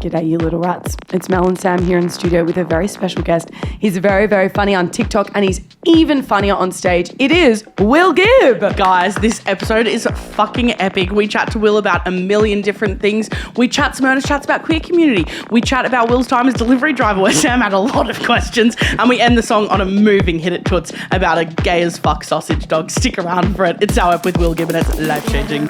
G'day, you little rats. It's Mel and Sam here in the studio with a very special guest. He's very, very funny on TikTok and he's even funnier on stage. It is Will Gibb. Guys, this episode is fucking epic. We chat to Will about a million different things. We chat some earnest chats about queer community. We chat about Will's time as delivery driver where Sam had a lot of questions. And we end the song on a moving hit it toots about a gay as fuck sausage dog. Stick around for it. It's Our Up with Will Gibb and it's life-changing.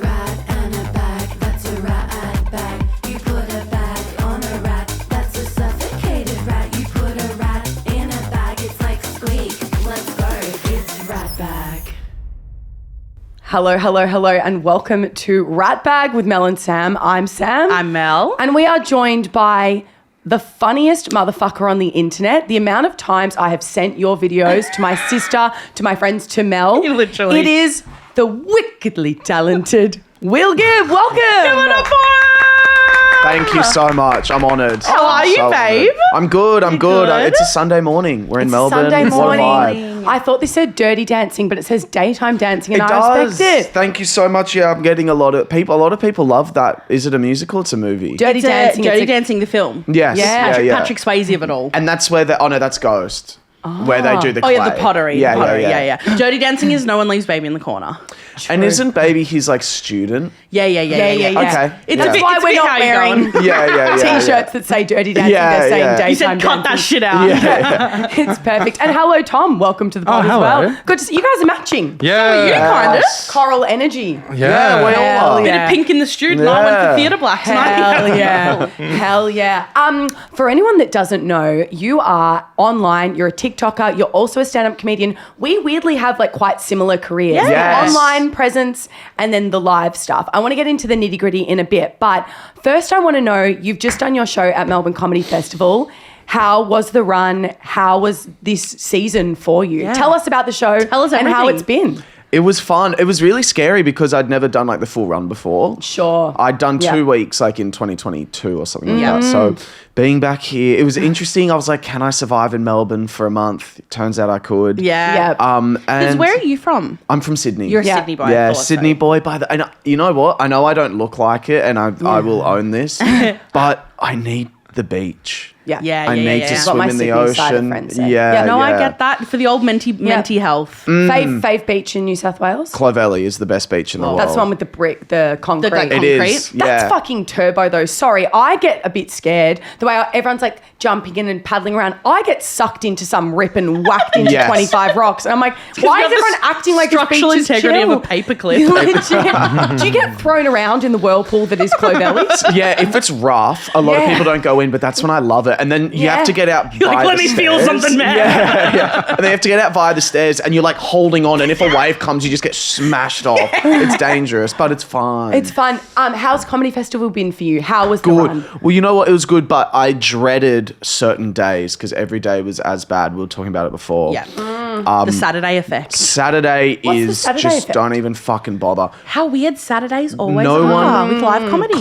Hello, hello, hello, and welcome to Ratbag with Mel and Sam. I'm Sam. I'm Mel. And we are joined by the funniest motherfucker on the internet. The amount of times I have sent your videos to my sister, to my friends, to Mel. Literally. It is the wickedly talented Will Gibb. Welcome. Give it up for him. Thank you so much. I'm honoured. How are you, babe? I'm good. I'm good. good? It's a Sunday morning. We're in Melbourne. Sunday What a morning. vibe. I thought this said dirty dancing, but it says daytime dancing, and It I does. respect it. Thank you so much. Yeah, I'm getting a lot of people love that. Is it a musical? It's a movie. Dirty dancing. Dirty it's a- Dancing, the film. Yes. Yeah. Yeah. Patrick Swayze of it all. And that's where that's Ghost. Where they do the clay. Oh, yeah, the pottery. Yeah, the pottery. yeah. Dirty Dancing is No One Leaves Baby in the Corner. And isn't Baby his like student? Yeah. Yeah. Okay. It's Yeah. a bit, Why it's a we're bit not how you're wearing going. Yeah. T-shirts that say dirty dancing, Yeah, they're saying yeah. daytime You said cut that dancing. shit out. Yeah. It's perfect. And hello, Tom. Welcome to the pod as hello. well. Good to see you guys are matching. Yeah. You kind of. Coral energy. Yeah, we all Hell are. yeah. Bit of pink in the student. I went Yeah. for theatre black tonight. Hell yeah. Hell yeah. For anyone that doesn't know, you are online, you're a TikToker, you're also a stand-up comedian. We weirdly have like quite similar careers. Yes. Online presence and then the live stuff. I want to get into the nitty-gritty in a bit, but first I want to know, you've just done your show at Melbourne Comedy Festival. How was the run? How was this season for you? Yeah. Tell us about the show. Tell us and how everything. it's been. It was fun. It was really scary because I'd never done like the full run before. Sure. I'd done Yeah. 2 weeks like in 2022 or something like that. So being back here, it was interesting. I was like, can I survive in Melbourne for a month? It turns out I could. Yeah. Because And where are you from? I'm from Sydney. You're a Yeah. Sydney boy. I Yeah, thought Sydney so. boy. And you know what? I know I don't look like it, and I will own this, but I need the beach. Yeah. I need to Got swim my in the Sydney side of ocean. friends there. Yeah, No, I yeah. get that. For the old menti health. Fave beach in New South Wales? Clovelly is the best beach in the world. That's the one with the brick, the concrete. like, It concrete. is. That's Yeah. fucking turbo though. Sorry, I get a bit scared. The way everyone's like jumping in and paddling around, I get sucked into some rip and whacked into Yes. 25 rocks. And I'm like, why you is have the everyone acting like this structural beach is integrity chill? of a paperclip. Legit. Do you get thrown around in the whirlpool that is Clovelly? Yeah, if it's rough, a lot of Yeah. people don't go in, but that's when I love it. And then you Yeah. have to get out You're by like, the let me feel stairs. something, man. Yeah. And they have to get out via the stairs, and you're like holding on, and if a wave comes, you just get smashed off. It's dangerous, but it's fun. It's fun. How's Comedy Festival been for you? How was the good. run? Well, you know what? It was good, but I dreaded certain days because every day was as bad. We were talking about it before. Yeah. The Saturday effect. Saturday What's the is Saturday just effect? don't even fucking bother. How weird Saturdays always No are one- with live comedy.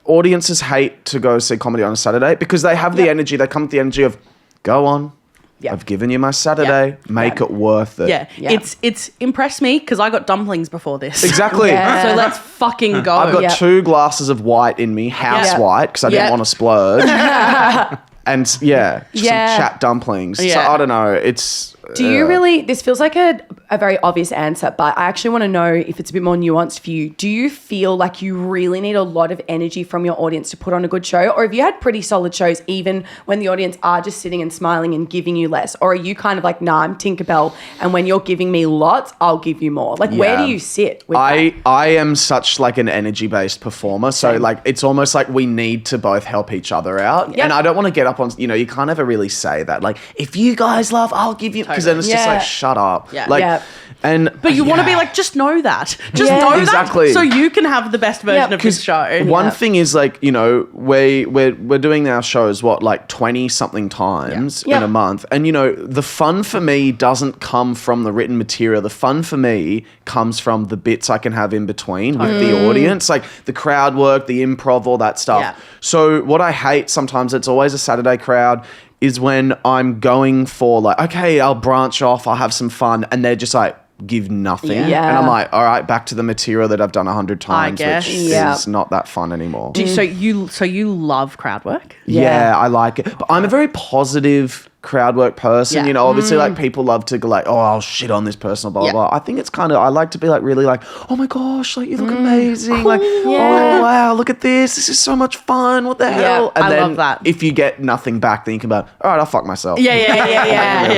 Audiences hate to go see comedy on a Saturday because they have the energy. They come with the energy of, go on. Yeah. I've given you my Saturday. Make it worth it. yeah. Yeah. It's impressed me because I got dumplings before this. Exactly. Yeah. So let's fucking go. I've got Yeah. 2 glasses of white in me, house Yeah. white, because I Yeah. didn't want to splurge. And just Yeah. some chat dumplings. So Yeah. I don't know. It's. Do you really, this feels like a very obvious answer, but I actually want to know if it's a bit more nuanced for you. Do you feel like you really need a lot of energy from your audience to put on a good show? Or have you had pretty solid shows even when the audience are just sitting and smiling and giving you less? Or are you kind of like, nah, I'm Tinkerbell, and when you're giving me lots, I'll give you more? Like, where do Yeah. you sit with I that? am such like an energy based performer, so Same. like it's almost like we need to both help each other out. Yep. And I don't want to get up on, you can't ever really say that. Like, if you guys laugh, I'll give you, because then it's just Yeah. like, shut up. Yeah. Like, Yeah. and But you want to be yeah. like, just know that. Just Yeah. know Exactly. that so you can have the best version Yeah. of this show. One Yeah. thing is like, we're doing our shows like 20 something times Yeah. in a month. And the fun for me doesn't come from the written material. The fun for me comes from the bits I can have in between with the audience, like the crowd work, the improv, all that stuff. Yeah. So what I hate sometimes, it's always a Saturday crowd, is when I'm going for like, okay, I'll branch off, I'll have some fun, and they're just like, give nothing. Yeah. And I'm like, all right, back to the material that I've done 100 times, guess. which Yeah. is not that fun anymore. So you love crowd work? Yeah, I like it. But I'm a very positive crowd work person. Yeah. You know, obviously like people love to go like, oh, I'll shit on this person, blah, blah, blah. I think it's kind of, I like to be like really like, oh my gosh, like you look amazing. Like, oh wow, look at this. This is so much fun. What the hell? And I then love that. if you get nothing back, then you can be like, all right, I'll fuck myself. Yeah. Yeah.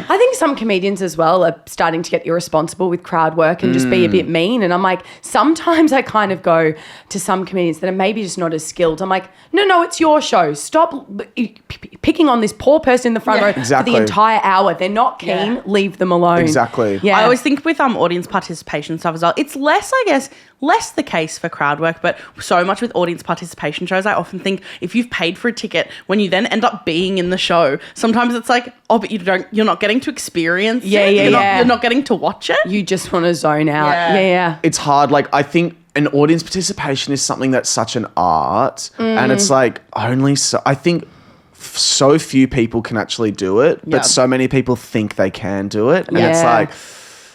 I think some comedians as well are starting to get irresponsible with crowd work and just be a bit mean. And I'm like, sometimes I kind of go to some comedians that are maybe just not as skilled. I'm like, no, it's your show. Stop picking on this poor person in the front row for the entire hour. They're not keen. Yeah. Leave them alone. Exactly. Yeah. I always think with audience participation stuff as well, it's less, I guess, less the case for crowd work, but so much with audience participation shows, I often think if you've paid for a ticket, when you then end up being in the show, sometimes it's like, oh, but you're not getting to experience it. You're not getting to watch it. You just want to zone out. Yeah. It's hard. Like, I think an audience participation is something that's such an art, and it's like only so. I think so few people can actually do it, but so many people think they can do it, and it's like,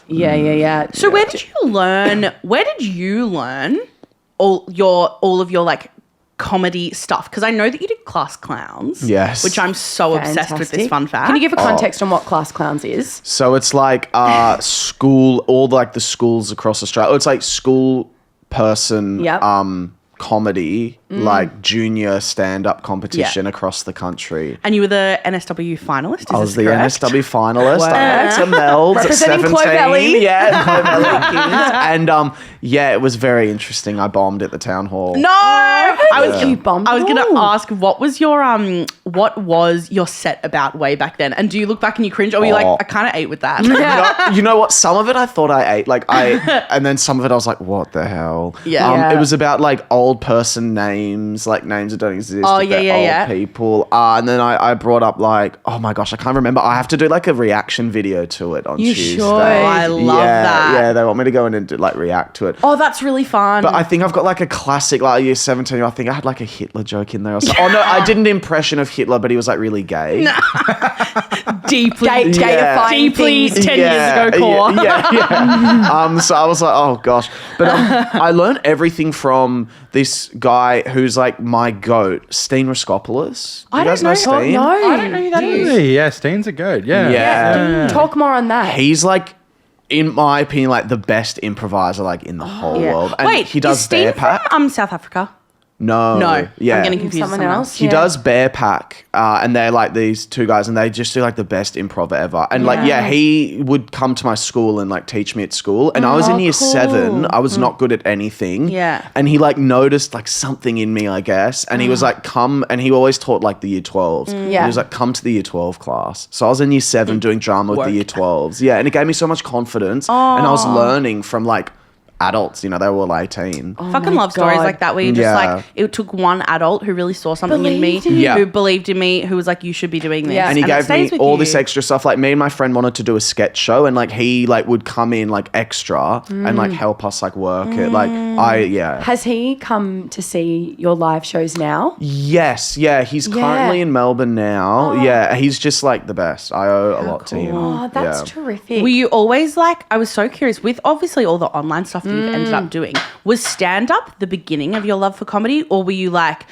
Yeah. So where did you learn? Where did you learn all of your like comedy stuff? Because I know that you did Class Clowns. Yes. Which I'm so obsessed with this fun fact. Can you give a context on what Class Clowns is? So it's like school, all like the schools across Australia. It's like school person comedy, like junior stand-up competition across the country. And you were the NSW finalist, I was the NSW finalist. Wow. I went to Mel's at Representing 17. Clovelly. Yeah, Clovelly Kings. And it was very interesting. I bombed at the town hall. No, I was You bombed I was it going to all. ask what was your set about way back then? And do you look back and you cringe, or were you like, I kind of ate with that? You know what? Some of it I thought I ate. And then some of it I was like, what the hell? Yeah. It was about like old person names, like names that don't exist. Oh, but they're old people. And then I brought up like, oh my gosh, I can't remember. I have to do like a reaction video to it on Tuesday. should. I love that. Yeah, they want me to go in and do, like react to it. Oh, that's really fun. But I think I've got like a classic, like year 17, I think I had like a Hitler joke in there or something. Oh no, I did an impression of Hitler, but he was like really gay. deeply, Gayifying deeply things. 10 years ago core. Yeah. So I was like, oh gosh. But I learned everything from this guy who's like my goat, Steen Raskopoulos. I don't know. Steen? No. I don't know who that is. Yeah, Steen's a goat. Yeah. Yeah. Talk more on that. He's like, in my opinion, like the best improviser like in the whole world. And Wait, he does is Steve Bear Pack. from South Africa? No. Yeah. I'm getting confused. Someone with else? He does Bear Pack, and they're like these two guys, and they just do like the best improv ever. And like, he would come to my school and like teach me at school. And I was in year 7. I was not good at anything. Yeah. And he like noticed like something in me, I guess. And he was like, come, and he always taught like the year 12s. And he was like, come to the year 12 class. So I was in year 7 doing drama with the year 12s. Yeah. And it gave me so much confidence. And I was learning from like adults, you know, they were all 18. Fucking love stories like that where you just like, it took one adult who really saw something in me, who believed in me, who was like, you should be doing this. Yeah. And he it gave stays me with all you. this extra stuff. Like me and my friend wanted to do a sketch show, and like he like would come in like extra and like help us like work it. Like Has he come to see your live shows now? Yes, yeah. He's currently in Melbourne now. Yeah, he's just like the best. I owe a lot to him. Oh, that's terrific. Were you always like, I was so curious, with obviously all the online stuff that you've ended up doing, was stand-up the beginning of your love for comedy, or were you like,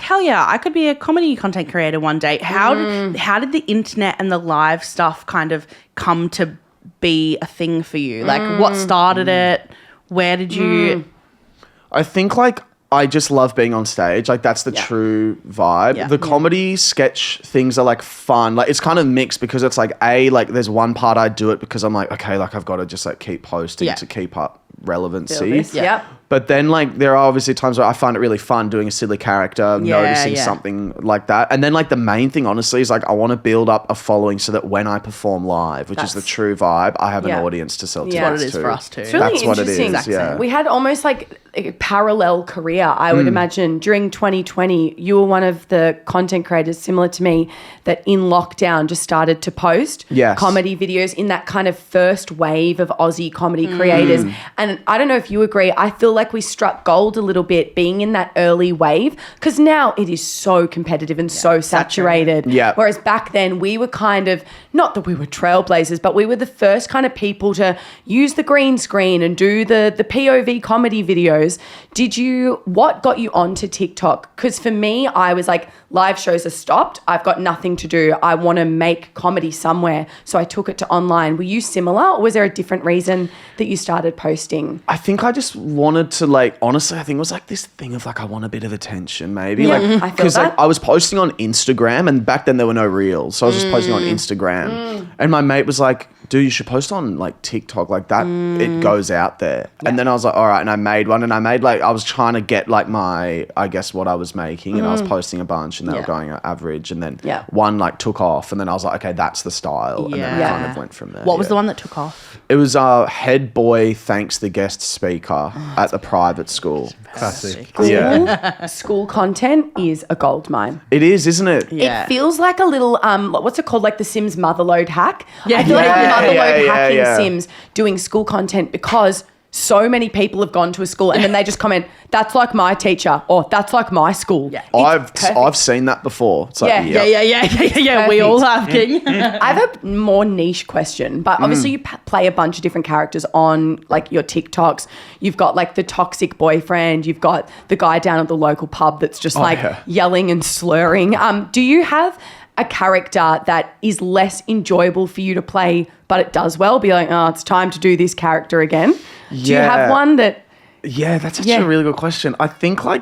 hell yeah, I could be a comedy content creator one day? How did the internet and the live stuff kind of come to be a thing for you? Like, what started it? Where did you... I think like I just love being on stage. Like that's the true vibe. Yeah. The comedy sketch things are like fun. Like it's kind of mixed because it's like like there's one part I do it because I'm like, okay, like I've got to just like keep posting to keep up relevancy. Yep. But then like there are obviously times where I find it really fun doing a silly character, noticing something like that. And then like the main thing honestly is like I want to build up a following so that when I perform live, which is the true vibe, I have an audience to sell tickets That's what it is to. for us too. It's really That's what it interesting. is. Yeah. We had almost like a parallel career, I would imagine. During 2020, you were one of the content creators similar to me that in lockdown just started to post comedy videos in that kind of first wave of Aussie comedy creators. And I don't know if you agree, I feel like we struck gold a little bit being in that early wave, because now it is so competitive and so saturated. Yeah. Whereas back then we were kind of, not that we were trailblazers, but we were the first kind of people to use the green screen and do the POV comedy videos. What got you onto TikTok? Because for me, I was like, live shows are stopped. I've got nothing to do. I want to make comedy somewhere. So I took it to online. Were you similar, or was there a different reason that you started posting? I think I just wanted to honestly, I think it was like this thing of I want a bit of attention maybe. Yeah, I feel because that. I was posting on Instagram, and back then there were no reels. So I was just posting on Instagram. And my mate was like, dude, you should post on TikTok like that. It goes out there. Yeah. And then I was like, all right. And I made one, and I was trying to get my, I guess what I was making, and I was posting a bunch, and they were going average. And then one took off, and then I was like, okay, that's the style. And then I kind of went from there. What was the one that took off? It was head boy thanks the guest speaker at the private school. Classic. Yeah. School content is a gold mine. It is, isn't it? Yeah. It feels like a little, what's it called? Like the Sims motherload hack. Yeah. I feel like motherload hacking yeah. Sims doing school content, because so many people have gone to a school and then they just comment, that's like my teacher, or that's like my school. Yeah. I've seen that before. It's like, Yeah. We all have, King. I have a more niche question, but obviously you play a bunch of different characters on your TikToks. You've got the toxic boyfriend. You've got the guy down at the local pub that's just yelling and slurring. Do you have a character that is less enjoyable for you to play, but it does well? Be like, oh, it's time to do this character again. Do you have one that... Yeah, that's actually a really good question. I think I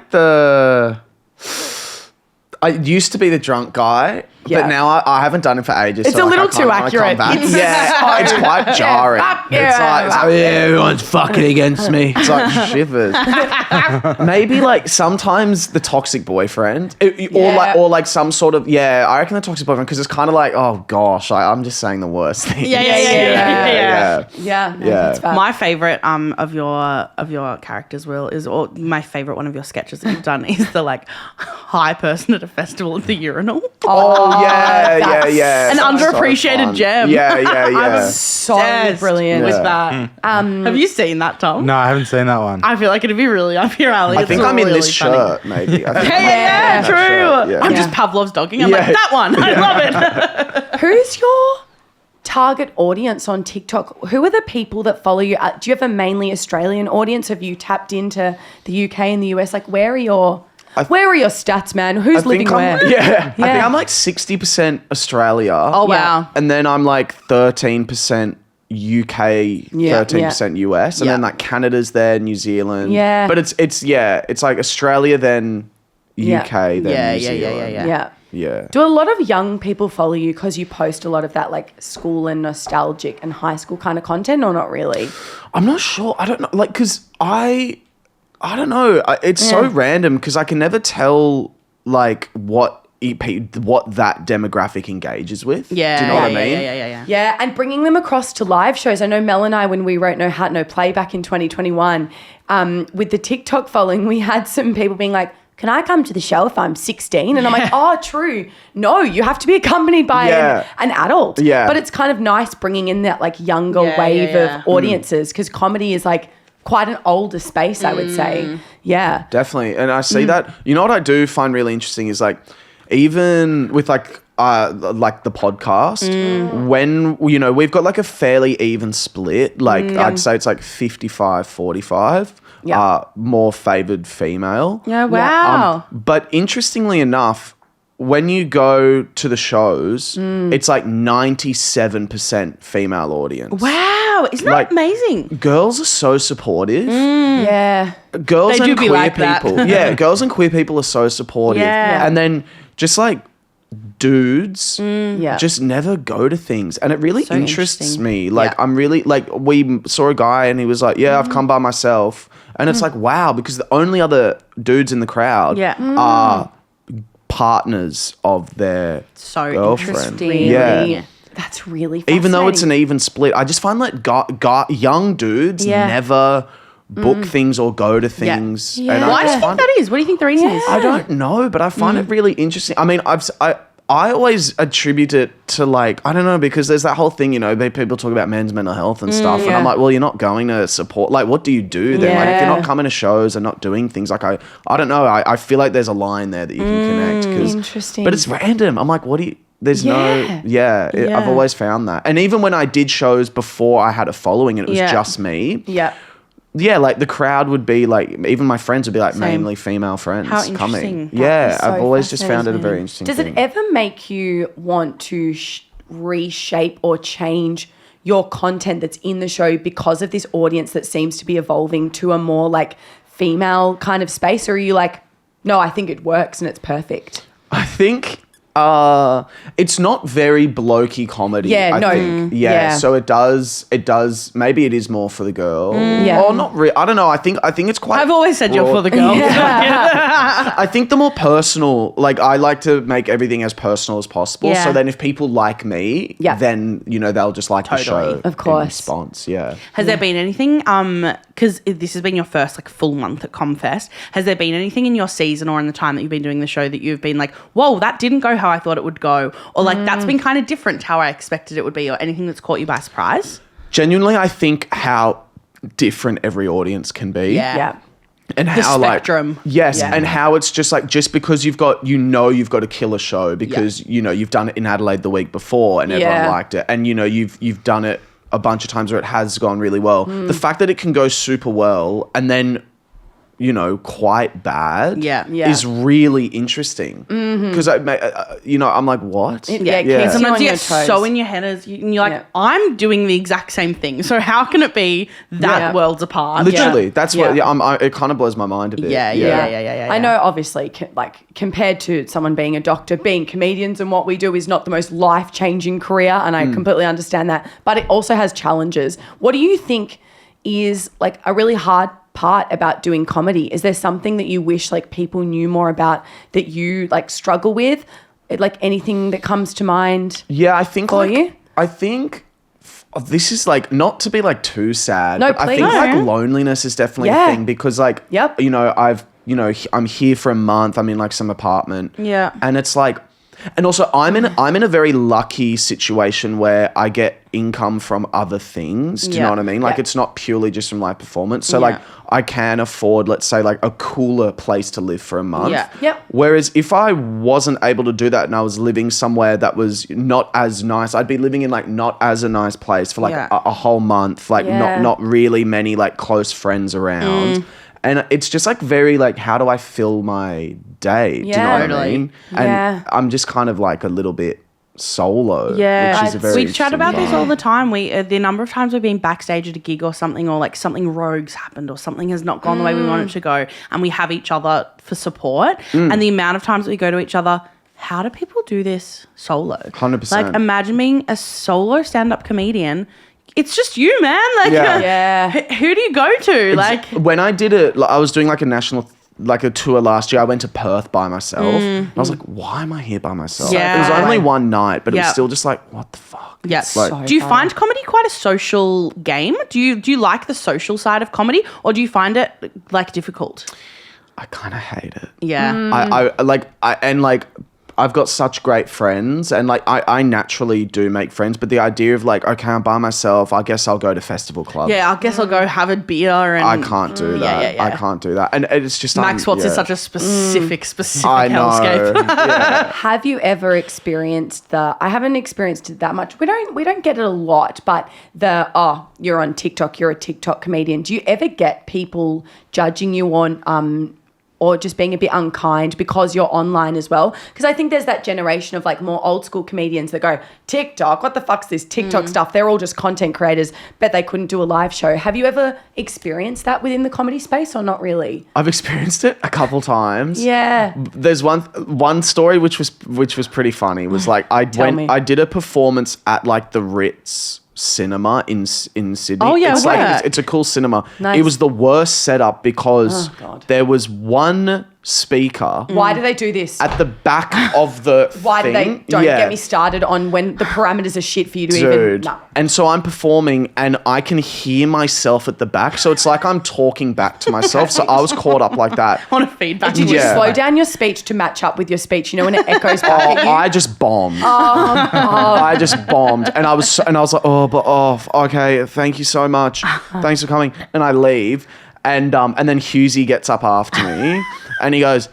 used to be the drunk guy, but now I haven't done it for ages. It's a little too accurate. It's quite jarring. It's like, everyone's fucking against me. It's like shivers. Maybe sometimes the toxic boyfriend, or some sort of, I reckon the toxic boyfriend, because it's kind of like, oh gosh, I'm just saying the worst things. Yeah, that's fair. My favorite of your characters, Will, is, or my favorite one of your sketches that you've done is the high person at a festival at the urinal. Oh yeah. An underappreciated gem. Yeah. I'm so brilliant with that. Have you seen that, Tom? No, I haven't seen that one. I feel like it'd be really up your alley. I think I'm in this funny shirt, maybe. True. Yeah. I'm just Pavlov's dogging. I'm like, that one. I love it. Who's your target audience on TikTok? Who are the people that follow you? Do you have a mainly Australian audience? Have you tapped into the UK and the US? Where are your stats, man? Who's living where? I think I'm 60% Australia. Oh, wow. And then I'm 13% UK, 13% US, and then Canada's there, New Zealand. Yeah. But it's Australia, then UK, then New Zealand. Yeah. Do a lot of young people follow you because you post a lot of that school and nostalgic and high school kind of content, or not really? I'm not sure. I don't know. Because I don't know. It's so random because I can never tell what that demographic engages with. Yeah. Do you know what I mean? Yeah. Yeah, and bringing them across to live shows. I know Mel and I, when we wrote No Hat, No Play back in 2021, with the TikTok following, we had some people being like, can I come to the show if I'm 16? And I'm like, oh, true. No, you have to be accompanied by an adult. Yeah. But it's kind of nice bringing in that younger wave of audiences, because comedy is quite an older space, I would say. Yeah. Definitely. And I see that. You know what I do find really interesting is even with the podcast, when we've got a fairly even split, I'd say it's 55-45. More favoured female. Yeah, wow. But interestingly enough, when you go to the shows, it's 97% female audience. Wow, isn't that amazing? Girls are so supportive. Yeah. Girls They and do be queer like that. people. Yeah, girls and queer people are so supportive. Yeah. And then just dudes just never go to things, and it really So interests interesting. me. I'm really we saw a guy and he was like, I've come by myself, and it's wow, because the only other dudes in the crowd are partners of their So girlfriend. interesting. Yeah. That's really fascinating. Even though it's an even split, I just find young dudes never book things or go to things. Yeah. And Why do you think that is? What do you think the reason is? I don't know, but I find it really interesting. I mean, I always attribute it to like, I don't know, because there's that whole thing, you know, people talk about men's mental health and stuff. And I'm like, well, you're not going to support, like, what do you do then? Like, if you're not coming to shows and not doing things, like, I don't know. I feel like there's a line there that you can connect. Interesting. But it's random. I'm like, what do you, there's I've always found that. And even when I did shows before I had a following and it was just me. Yeah, like the crowd would be like, even my friends would be like mainly female friends coming. Yeah, I've always just found it a very interesting thing. Does it ever make you want to reshape or change your content that's in the show because of this audience that seems to be evolving to a more like female kind of space? Or are you like, no, I think it works and it's perfect? I think it's not very blokey comedy. I think. So it does. Maybe it is more for the girl. Or not really. I don't know. I think it's quite. I've always said you're for the girl. I think the more personal, like I like to make everything as personal as possible. Yeah. So then if people like me, then you know they'll just like the show. Of course. In response. Yeah. Has there been anything? Because this has been your first like full month at Comfest. Has there been anything in your season or in the time that you've been doing the show that you've been like, whoa, that didn't go how I thought it would go, or like that's been kind of different to how I expected it would be, or anything that's caught you by surprise? Genuinely, I think how different every audience can be. Yeah. And how spectrum. Like and how it's just like just because you've got a killer show because you know you've done it in Adelaide the week before and everyone liked it, and you know you've done it a bunch of times where it has gone really well. The fact that it can go super well and then you know quite bad is really interesting because you know I'm like what sometimes you get so in your head and you're like I'm doing the exact same thing, so how can it be that worlds apart? Literally that's what it kind of blows my mind a bit. I know obviously like compared to someone being a doctor, being comedians and what we do is not the most life-changing career, and I completely understand that, but it also has challenges. What do you think is like a really hard part about doing comedy? Is there something that you wish like people knew more about that you like struggle with? Like anything that comes to mind? Yeah, I think for you? I think this is like not to be like too sad. No, but please. I think like loneliness is definitely a thing because like you know I'm here for a month. I'm in like some apartment. Yeah, and it's like. And also, I'm in a very lucky situation where I get income from other things. Do you know what I mean? Like, it's not purely just from live performance. So, like, I can afford, let's say, like, a cooler place to live for a month. Whereas if I wasn't able to do that and I was living somewhere that was not as nice, I'd be living in, like, not as a nice place for, like, a whole month. Like, not really many, like, close friends around. And it's just like very like, how do I fill my day? Do you know what I mean? And I'm just kind of like a little bit solo. Yeah. Which is a very we chat about this all the time. The number of times we've been backstage at a gig or something, or like something rogue's happened or something has not gone the way we want it to go, and we have each other for support. And the amount of times that we go to each other, how do people do this solo? 100%. Like imagine being a solo stand-up comedian. It's just you, man. Like, who do you go to? Like, when I did it, like, I was doing like a national, like a tour last year. I went to Perth by myself. And I was like, why am I here by myself? Yeah. It was only one night, but it was still just like, what the fuck? Yeah. Like, do you find comedy quite a social game? Do you like the social side of comedy, or do you find it like difficult? I kind of hate it. Yeah. I've got such great friends and like I naturally do make friends, but the idea of like, okay, I'm by myself, I guess I'll go to festival club. Yeah, I guess I'll go have a beer and I can't do that. I can't do that. And it's just Max Watts is such a specific I know. hellscape. Have you ever experienced I haven't experienced it that much. We don't get it a lot, but you're on TikTok, you're a TikTok comedian. Do you ever get people judging you on or just being a bit unkind because you're online as well? Because I think there's that generation of like more old school comedians that go, TikTok, what the fuck's this TikTok stuff? They're all just content creators, bet they couldn't do a live show. Have you ever experienced that within the comedy space or not really? I've experienced it a couple times. Yeah. There's one story which was pretty funny. It was like I did a performance at like the Ritz cinema in Sydney. Oh yeah, it's a cool cinema. Nice. It was the worst setup because there was one speaker. Why do they do this? At the back of the Why thing. do they? Don't get me started on when the parameters are shit for you to even. No. And so I'm performing and I can hear myself at the back. So it's like I'm talking back to myself. So I was caught up like that. On a feedback. Did you slow down your speech to match up with your speech? You know, when it echoes back at you? I just bombed. I just bombed. And I was like, okay, thank you so much. Thanks for coming. And I leave. And then Hughesy gets up after me and he goes,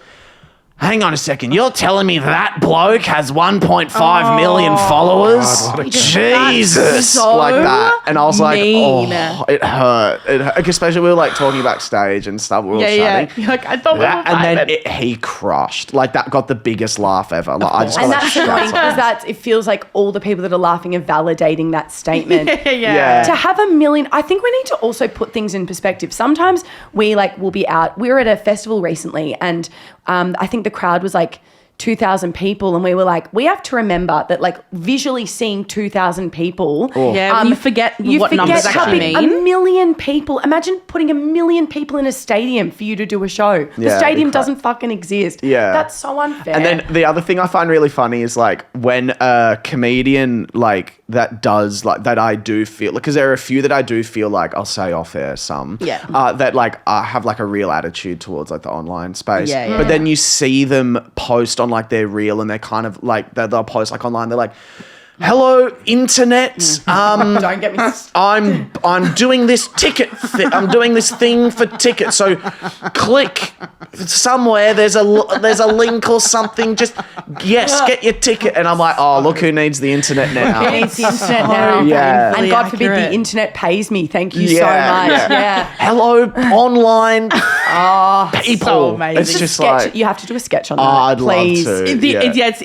hang on a second, you're telling me that bloke has 1.5 million followers? Jesus. So like that. And I was mean. like, it hurt. Especially we were like talking backstage and stuff. We were chatting. Yeah. You're like, I thought we were And then he crushed. Like that got the biggest laugh ever. Like, I just and got that's like annoying because it feels like all the people that are laughing are validating that statement. Yeah. To have 1 million, I think we need to also put things in perspective. Sometimes will be out. We were at a festival recently and I think the crowd was like 2,000 people and we were like, we have to remember that like visually seeing 2,000 people. Yeah, you forget what numbers actually mean. 1 million people. Imagine putting 1 million people in a stadium for you to do a show. The stadium doesn't fucking exist. Yeah. That's so unfair. And then the other thing I find really funny is like when a comedian like that does like that I do feel, because there are a few that I do feel like I'll say off air some that like have like a real attitude towards like the online space. But then you see them post on like their reel and they're kind of like they'll post like online. They're like, hello, internet. Don't get me started. I'm doing this ticket. I'm doing this thing for tickets. So click somewhere. There's a link or something. Just get your ticket. And I'm like, oh, look who needs the internet now. Who needs the internet now? Yeah. And God forbid the internet pays me. Thank you so much. Yeah. Hello, online people. So amazing. It's just sketch. like You have to do a sketch on that. I'd please. love to.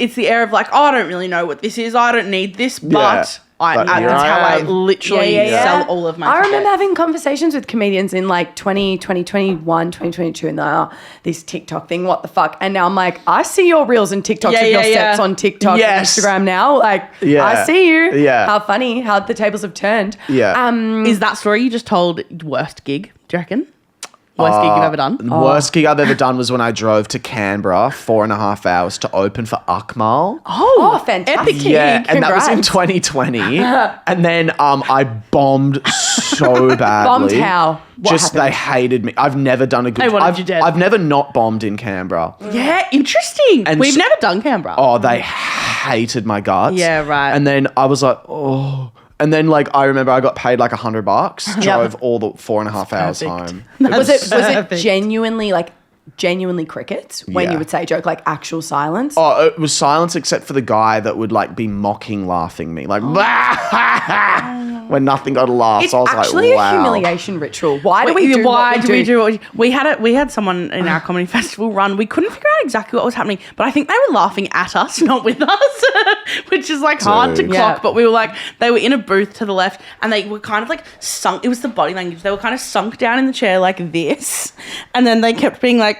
It's the air of like, I don't really know what this is. I don't need this, but that's how I literally sell all of my tickets. I remember having conversations with comedians in like 2021, 2022 and they're like, this TikTok thing, what the fuck? And now I'm like, I see your reels and TikToks of your sets on TikTok and Instagram now. Like, I see you. Yeah. How funny, how the tables have turned. Yeah. Is that story you just told worst gig, do you reckon? Worst gig you've ever done? The worst gig I've ever done was when I drove to Canberra 4.5 hours to open for Akmal. Oh, fantastic. Epic Yeah, gig. and that was in Congrats. 2020. And then I bombed so badly. Bombed how? What Just happened? they hated me. I've never done a good They wanted you dead. I've never not bombed in Canberra. Yeah, interesting. And We've so- never done Canberra. Oh, they hated my guts. Yeah, right. And then I was like, oh. And then like I remember I got paid like $100, drove all the 4.5 hours home. Was it genuinely crickets when Yeah. you would say a joke, like actual silence? Oh, it was silence except for the guy that would like be mocking, laughing me, like when nothing got a laugh. It's So I was actually like, wow. a humiliation ritual. Why do we do Why what do we do what we had? We had someone in our comedy festival run. We couldn't figure out exactly what was happening, but I think they were laughing at us, not with us, which is like hard to Dude. clock. Yeah. But we were like, they were in a booth to the left, and they were kind of like sunk. It was the body language. They were kind of sunk down in the chair like this, and then they kept being like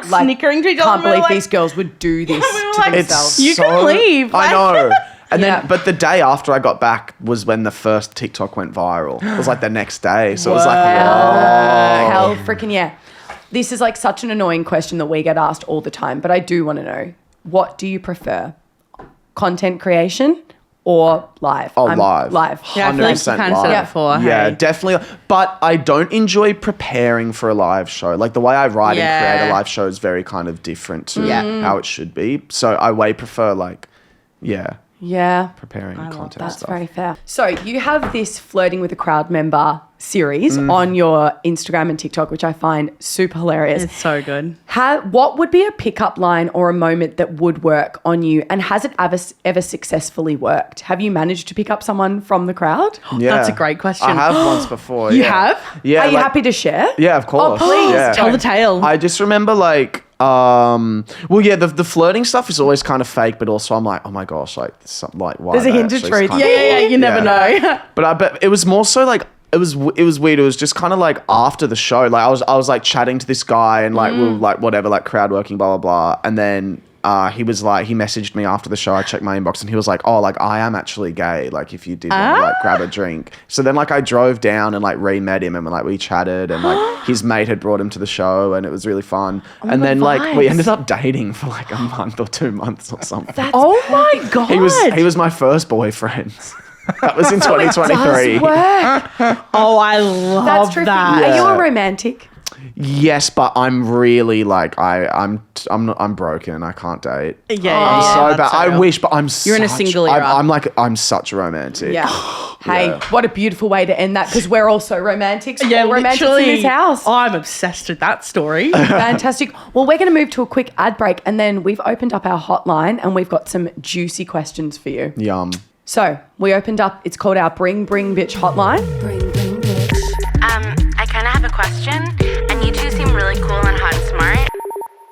snickering to each other. Can't and we were believe like, these girls would do this we were to like, themselves. You can leave. I like- know. And Yeah. then, but the day after I got back was when the first TikTok went viral. It was like the next day. So it was like, whoa. Hell freaking yeah. This is like such an annoying question that we get asked all the time, but I do want to know, what do you prefer? Content creation or live? Oh, live. Live. Yeah, I feel like you 100% kind of said live. it before. Yeah, hey? definitely. But I don't enjoy preparing for a live show. Like the way I write and create a live show is very kind of different to how it should be. So I way prefer like, preparing content That's stuff. very fair. So you have this flirting with a crowd member series on your Instagram and TikTok, which I find super hilarious. It's so good. What would be a pickup line or a moment that would work on you, and has it ever successfully worked? Have you managed to pick up someone from the crowd? Yeah. That's a great question. I have once before. You yeah. have? Yeah. Are you like- happy to share? Yeah, of course. Oh, please. Yeah. Tell the tale. I just remember like, the flirting stuff is always kind of fake, but also I'm like, oh my gosh, like, why? There's a hint of actually truth. kind of yeah, you never know. But I bet it was more so like it was weird. It was just kind of like after the show, like I was like chatting to this guy and like we were like whatever, like crowd working, blah blah blah, and then he was like, he messaged me after the show. I checked my inbox and he was like, oh, like I am actually gay. Like if you did want to like grab a drink. So then like I drove down and like re-met him and like we chatted and like his mate had brought him to the show and it was really fun. And then like we ended up dating for like a month or 2 months or something. Oh my God. He was my first boyfriend. That was in 2023. Oh, I love That's true. that. Are you a romantic? Yes, but I'm really like I'm broken. I can't date. Yeah, I'm so bad. so I real. wish, but I'm. You're in a single era. I'm such a romantic. Yeah. Hey, what a beautiful way to end that because we're also romantics. Yeah, All romantics in literally. this house. I'm obsessed with that story. Fantastic. Well, we're going to move to a quick ad break and then we've opened up our hotline and we've got some juicy questions for you. Yum. So we opened up, it's called our Bring Bitch hotline. Bring bitch. I kind of have a question, and you two seem really cool and hot and smart.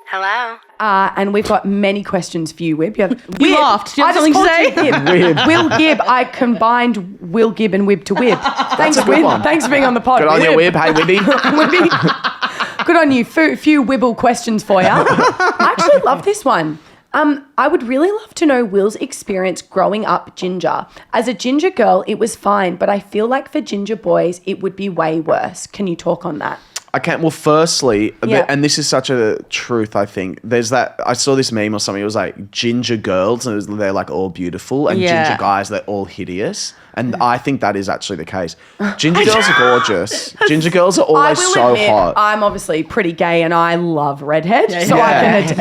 Hello? And we've got many questions for you, Wib. You laughed. Do you have something to say? Wib. Will Gibb. I combined Will Gibb and Wib to Wib. Thanks, a good Wib. one. Thanks for being on the pod. Good on you, Wib. Hey, Wibby. Wibby. Good on you. Few Wibble questions for you. I actually love this one. I would really love to know Will's experience growing up ginger. As a ginger girl, it was fine, but I feel like for ginger boys, it would be way worse. Can you talk on that? I can't. Well, firstly, Yeah. and this is such a truth, I think. There's that. I saw this meme or something. It was like ginger girls, and they're like all beautiful, and ginger guys, they're all hideous. And I think that is actually the case. Ginger girls are gorgeous. Ginger girls are always so hot. I'm obviously pretty gay, and I love redhead, Yeah, so I can attest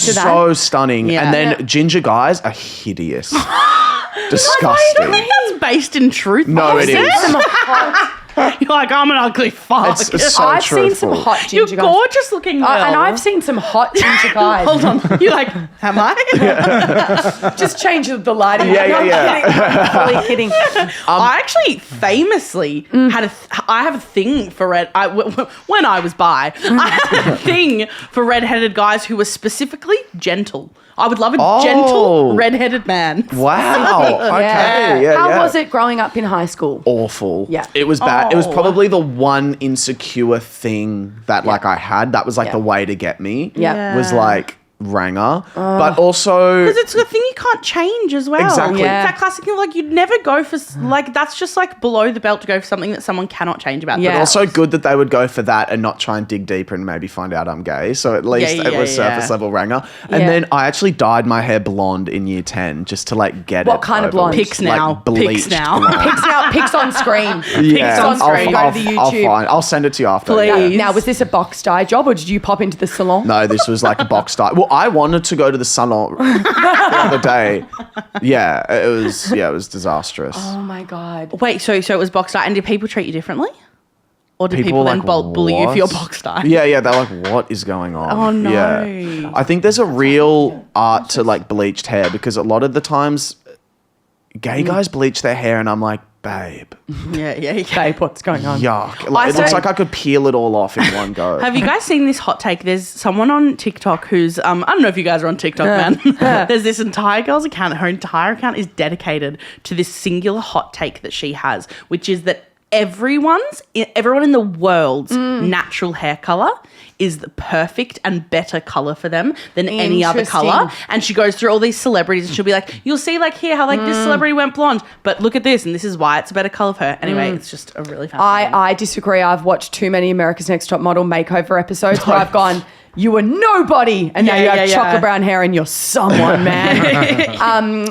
to They're that. so stunning. Yeah. And then ginger guys are hideous. Disgusting. That's based in truth. No, it is. Some hot, You're like, I'm an ugly fuck. It's so I've seen some truthful. hot You're ginger guys. gorgeous looking, Will. And I've seen some hot ginger guys. Hold on. You're like, am I? Just change the lighting. Yeah, No, yeah, I'm fully kidding. I actually famously I have a thing for when I was bi, I had a thing for redheaded guys who were specifically gentle. I would love a gentle redheaded man. Wow. Okay. Yeah. How was it growing up in high school? Awful. Yeah. It was bad. It was Oh. probably the one insecure thing that like I had. That was like the way to get me. Yeah. Was like ranger. But also Because it's a thing you can't change as well. Exactly. Yeah. It's that classic thing, like, you'd never go for, like, that's just, like, below the belt to go for something that someone cannot change about. Yeah. But also good that they would go for that and not try and dig deeper and maybe find out I'm gay. So at least it was surface level ranger. And Yeah. then I actually dyed my hair blonde in year 10 just to like get What it kind of over blonde? with. Pics now. Like bleached Pics now. blonde. Pics on screen. Yeah, on screen. Go to the I'll YouTube. find. I'll send it to you after. Please. Now, was this a box dye job or did you pop into the salon? No, this was like a box dye. Well, I wanted to go to the salon the other day. Yeah, it was disastrous. Oh my God. Wait, so it was box dye, and did people treat you differently? Or did People people were then like, bully you for your "What?" box dye? Yeah, they're like, what is going on? Oh, no. Yeah. I think there's a real art to like bleached hair because a lot of the times gay guys bleach their hair and I'm like, babe, Yeah. Babe, what's going on? yuck. Like, it looks like I could peel it all off in one go. Have you guys seen this hot take? There's someone on TikTok who's, I don't know if you guys are on TikTok, man. There's this entire girl's account. Her entire account is dedicated to this singular hot take that she has, which is that everyone in the world's natural hair color is the perfect and better color for them than any other color. Interesting. And she goes through all these celebrities and she'll be like, you'll see like here how like this celebrity went blonde, but look at this and this is why it's a better color for her. Anyway, it's just a really fascinating. I disagree. I've watched too many America's Next Top Model makeover episodes where I've gone, you were nobody, and now you have chocolate brown hair and you're someone, man.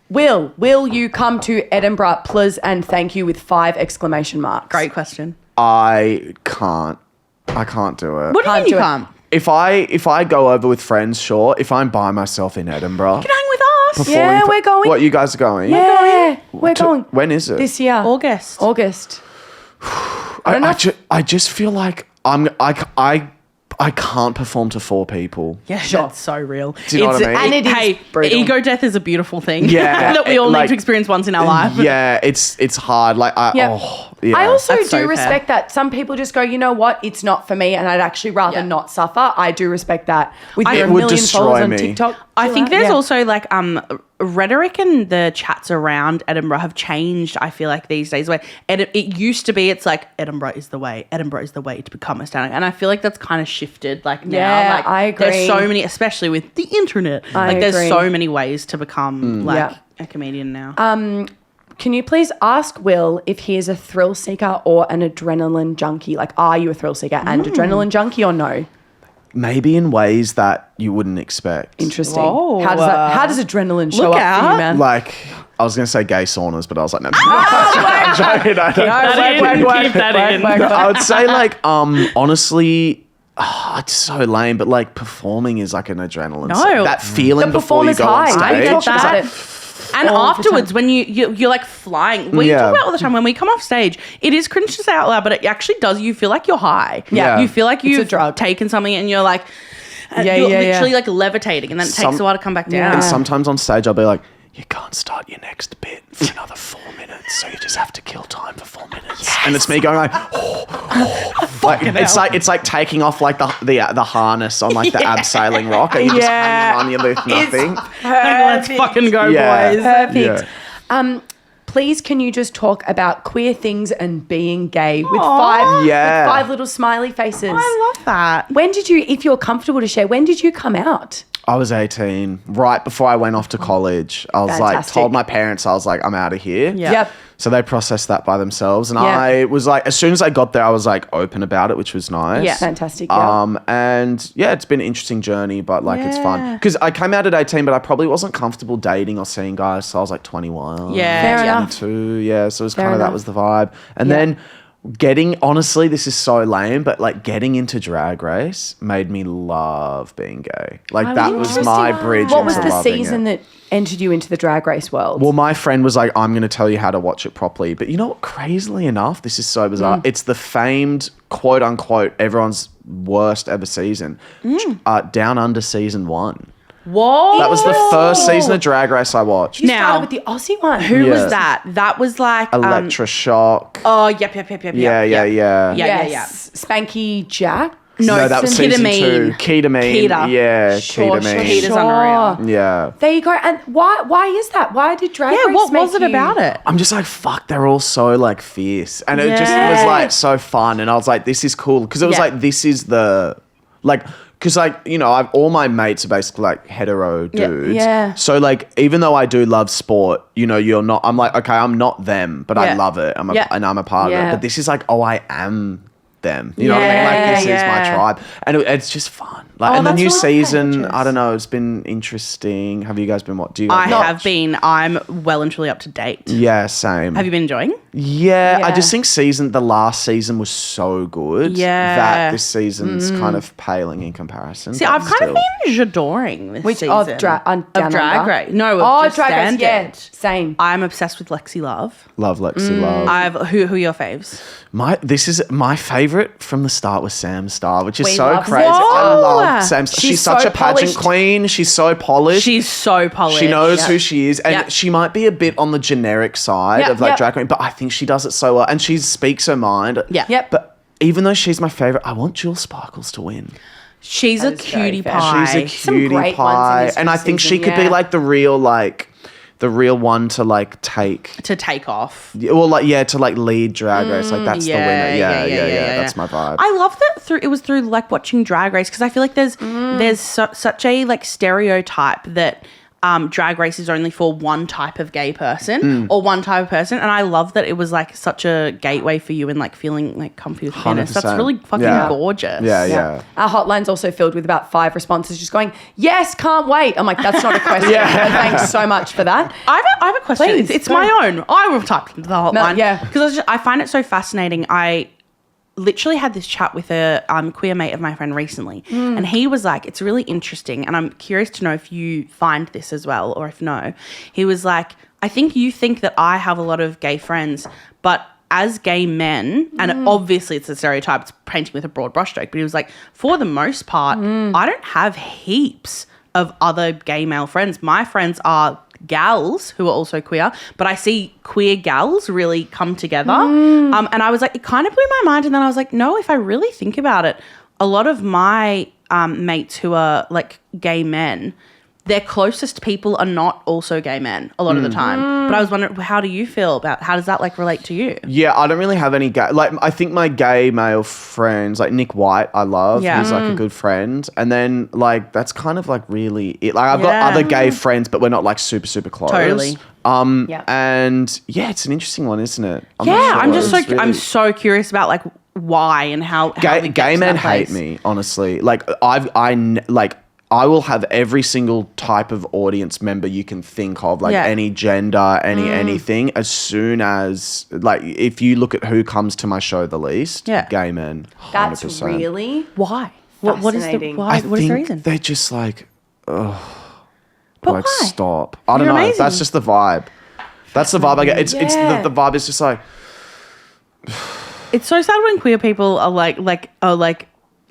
Will you come to Edinburgh, please, and thank you with 5 exclamation marks? Great question. I can't do it. What do you Can't mean you do it. can't? If I go over with friends, sure. If I'm by myself in Edinburgh, You can hang with us. performing Yeah, for- we're going. What, you guys are going? Yeah, we're going. When is it? This year. August. August. I don't know. I just feel like I can't perform to 4 people. Yeah, Sure. that's so real. Do you know what I mean? And it is hey, brutal. ego death is a beautiful thing. Yeah, that we all like- need to experience once in our life. Yeah, it's hard. Like Yeah. yeah. I also That's do so fair. respect that. Some people just go, you know what, it's not for me, and I'd actually rather not suffer. I do respect that. With your It would million destroy followers on me. TikTok. I think there's Yeah. also like rhetoric and the chats around Edinburgh have changed, I feel like, these days. Where it used to be, it's like, Edinburgh is the way to become a stand-up. And I feel like that's kind of shifted, like, now. Yeah, like, I agree. There's so many, especially with the internet. There's so many ways to become, a comedian now. Can you please ask Will if he is a thrill seeker or an adrenaline junkie? Like, are you a thrill seeker and adrenaline junkie or no? Maybe in ways that you wouldn't expect. Interesting. Whoa. How does adrenaline show Look up for you, out. man? Like, I was going to say gay saunas, but I was like, no. I'm joking. Keep that in. I would say, like, honestly, it's so lame, but like performing is like an adrenaline. No. That feeling The before you performer's go on high. stage. We talk about that. it. And all the afterwards, when you're like flying, we talk about all the time, when we come off stage, it is cringe to say out loud, but it actually does. You feel like you're high. Yeah. You feel like a you've drug. taken something and you're like, you're literally like levitating, and then it takes a while to come back down. And sometimes on stage, I'll be like, you can't start your next bit for another 4 minutes, so you just have to kill time for 4 minutes. Yes. And it's me going like, like it's like taking off like the harness on like the abseiling rock, and you just hanging on you with nothing. Let's fucking go, boys. Perfect. Please, can you just talk about queer things and being gay with five little smiley faces? I love that. When did you, if you're comfortable to share, when did you come out? I was 18, right before I went off to college. I was like, told my parents, I was like, I'm out of here. Yep. So they processed that by themselves. And I was like, as soon as I got there, I was like open about it, which was nice. Yeah. Fantastic. Yeah. And yeah, it's been an interesting journey, but like it's fun. Because I came out at 18, but I probably wasn't comfortable dating or seeing guys. So I was like 21. Yeah. Fair enough. 22. Yeah. So it was Fair kind of, enough. that was the vibe. And then honestly, this is so lame, but like getting into Drag Race made me love being gay. Like that was my bridge. What was into the loving season that entered you into the Drag Race world? Well, my friend was like, I'm going to tell you how to watch it properly. But you know what? Crazily enough, this is so bizarre. It's the famed, quote unquote, everyone's worst ever season. Down Under season 1. Whoa. That was the first season of Drag Race I watched. you now- started with the Aussie one. Who Yeah. was that? That was like Electroshock. Oh, yep. Yeah. Yes. Spanky Jack. No, that was season 2. Ketamine. Keeta. Yeah, Sure, Ketamine. Keeta's unreal. Yeah. There you go. And why is that? Why did Drag Race What make was it you- about it? I'm just like, fuck, they're all so like fierce. And it just was like so fun. And I was like, this is cool. Because it was like, this is the, like, because like, you know, all my mates are basically like hetero dudes. Yeah. So like, even though I do love sport, you know, I'm like, okay, I'm not them, but I love it. And I'm a part of it. But this is like, oh, I am them. You know what I mean? Like, this is my tribe. And it's just fun. Like, and the new season, I don't know, it's been interesting. Have you guys been what? Do you guys watch? have been. I'm well and truly up to date. Yeah, same. Have you been enjoying? Yeah, I just think the last season was so good that this season's kind of paling in comparison. See, I've kind of been adoring this season. Of Drag Race. No, of just Drag Race. Standard. Yeah, same. I'm obsessed with Lexi Love. Love Lexi Love. Who are your faves? This is my favorite from the start was Sam Star, which is We so love crazy. Sam. I love Sam Star. She's such so a pageant polished. queen. She's so polished. She's so polished. She knows who she is, and she might be a bit on the generic side of like drag queen, but I think she does it so well, and she speaks her mind. Yeah. Yep. But even though she's my favorite, I want Jill Sparkles to win. She's a That is very cutie fair. pie. She's a Some cutie great ones in pie, this and I think she season, could be like the real one to like take. to take off. Well, like to like lead Drag Race, like that's the winner. Yeah, that's my vibe. I love that it was through like watching Drag Race, because I feel like there's such a like stereotype that Drag Race is only for one type of gay person or one type of person, and I love that it was like such a gateway for you and like feeling like comfy with queerness. That's 100%. really fucking gorgeous. Yeah. Our hotline's also filled with about 5 responses just going, yes, can't wait. I'm like, that's not a question. Thanks so much for that. I have a question. Please, it's go. my own. I will type into the hotline. yeah. Because I find it so fascinating. I literally had this chat with a queer mate of my friend recently, and he was like, it's really interesting, and I'm curious to know if you find this as well, or if no. He was like, I think you think that I have a lot of gay friends, but as gay men, and obviously it's a stereotype, it's painting with a broad brushstroke, but he was like, for the most part, I don't have heaps of other gay male friends. My friends are gals who are also queer, but I see queer gals really come together. And I was like, it kind of blew my mind. And then I was like, no, if I really think about it, a lot of my mates who are like gay men, their closest people are not also gay men a lot of the time. But I was wondering, how do you feel about, how does that like relate to you? Yeah, I don't really have any gay, like, I think my gay male friends, like Nick White, I love. Yeah. He's like a good friend. And then like, that's kind of like really it. Like I've got other gay friends, but we're not like super, super close. Totally. And yeah, it's an interesting one, isn't it? I'm so curious about like why and how gay men hate me, honestly. Like I will have every single type of audience member you can think of, like any gender, anything. As soon as, like, if you look at who comes to my show the least, gay men. 100%. That's really why? What is the why? What is the reason? They're just like, but like why? stop. I don't know. Amazing. That's just the vibe. That's the vibe I get. It's the vibe is just like. It's so sad when queer people are like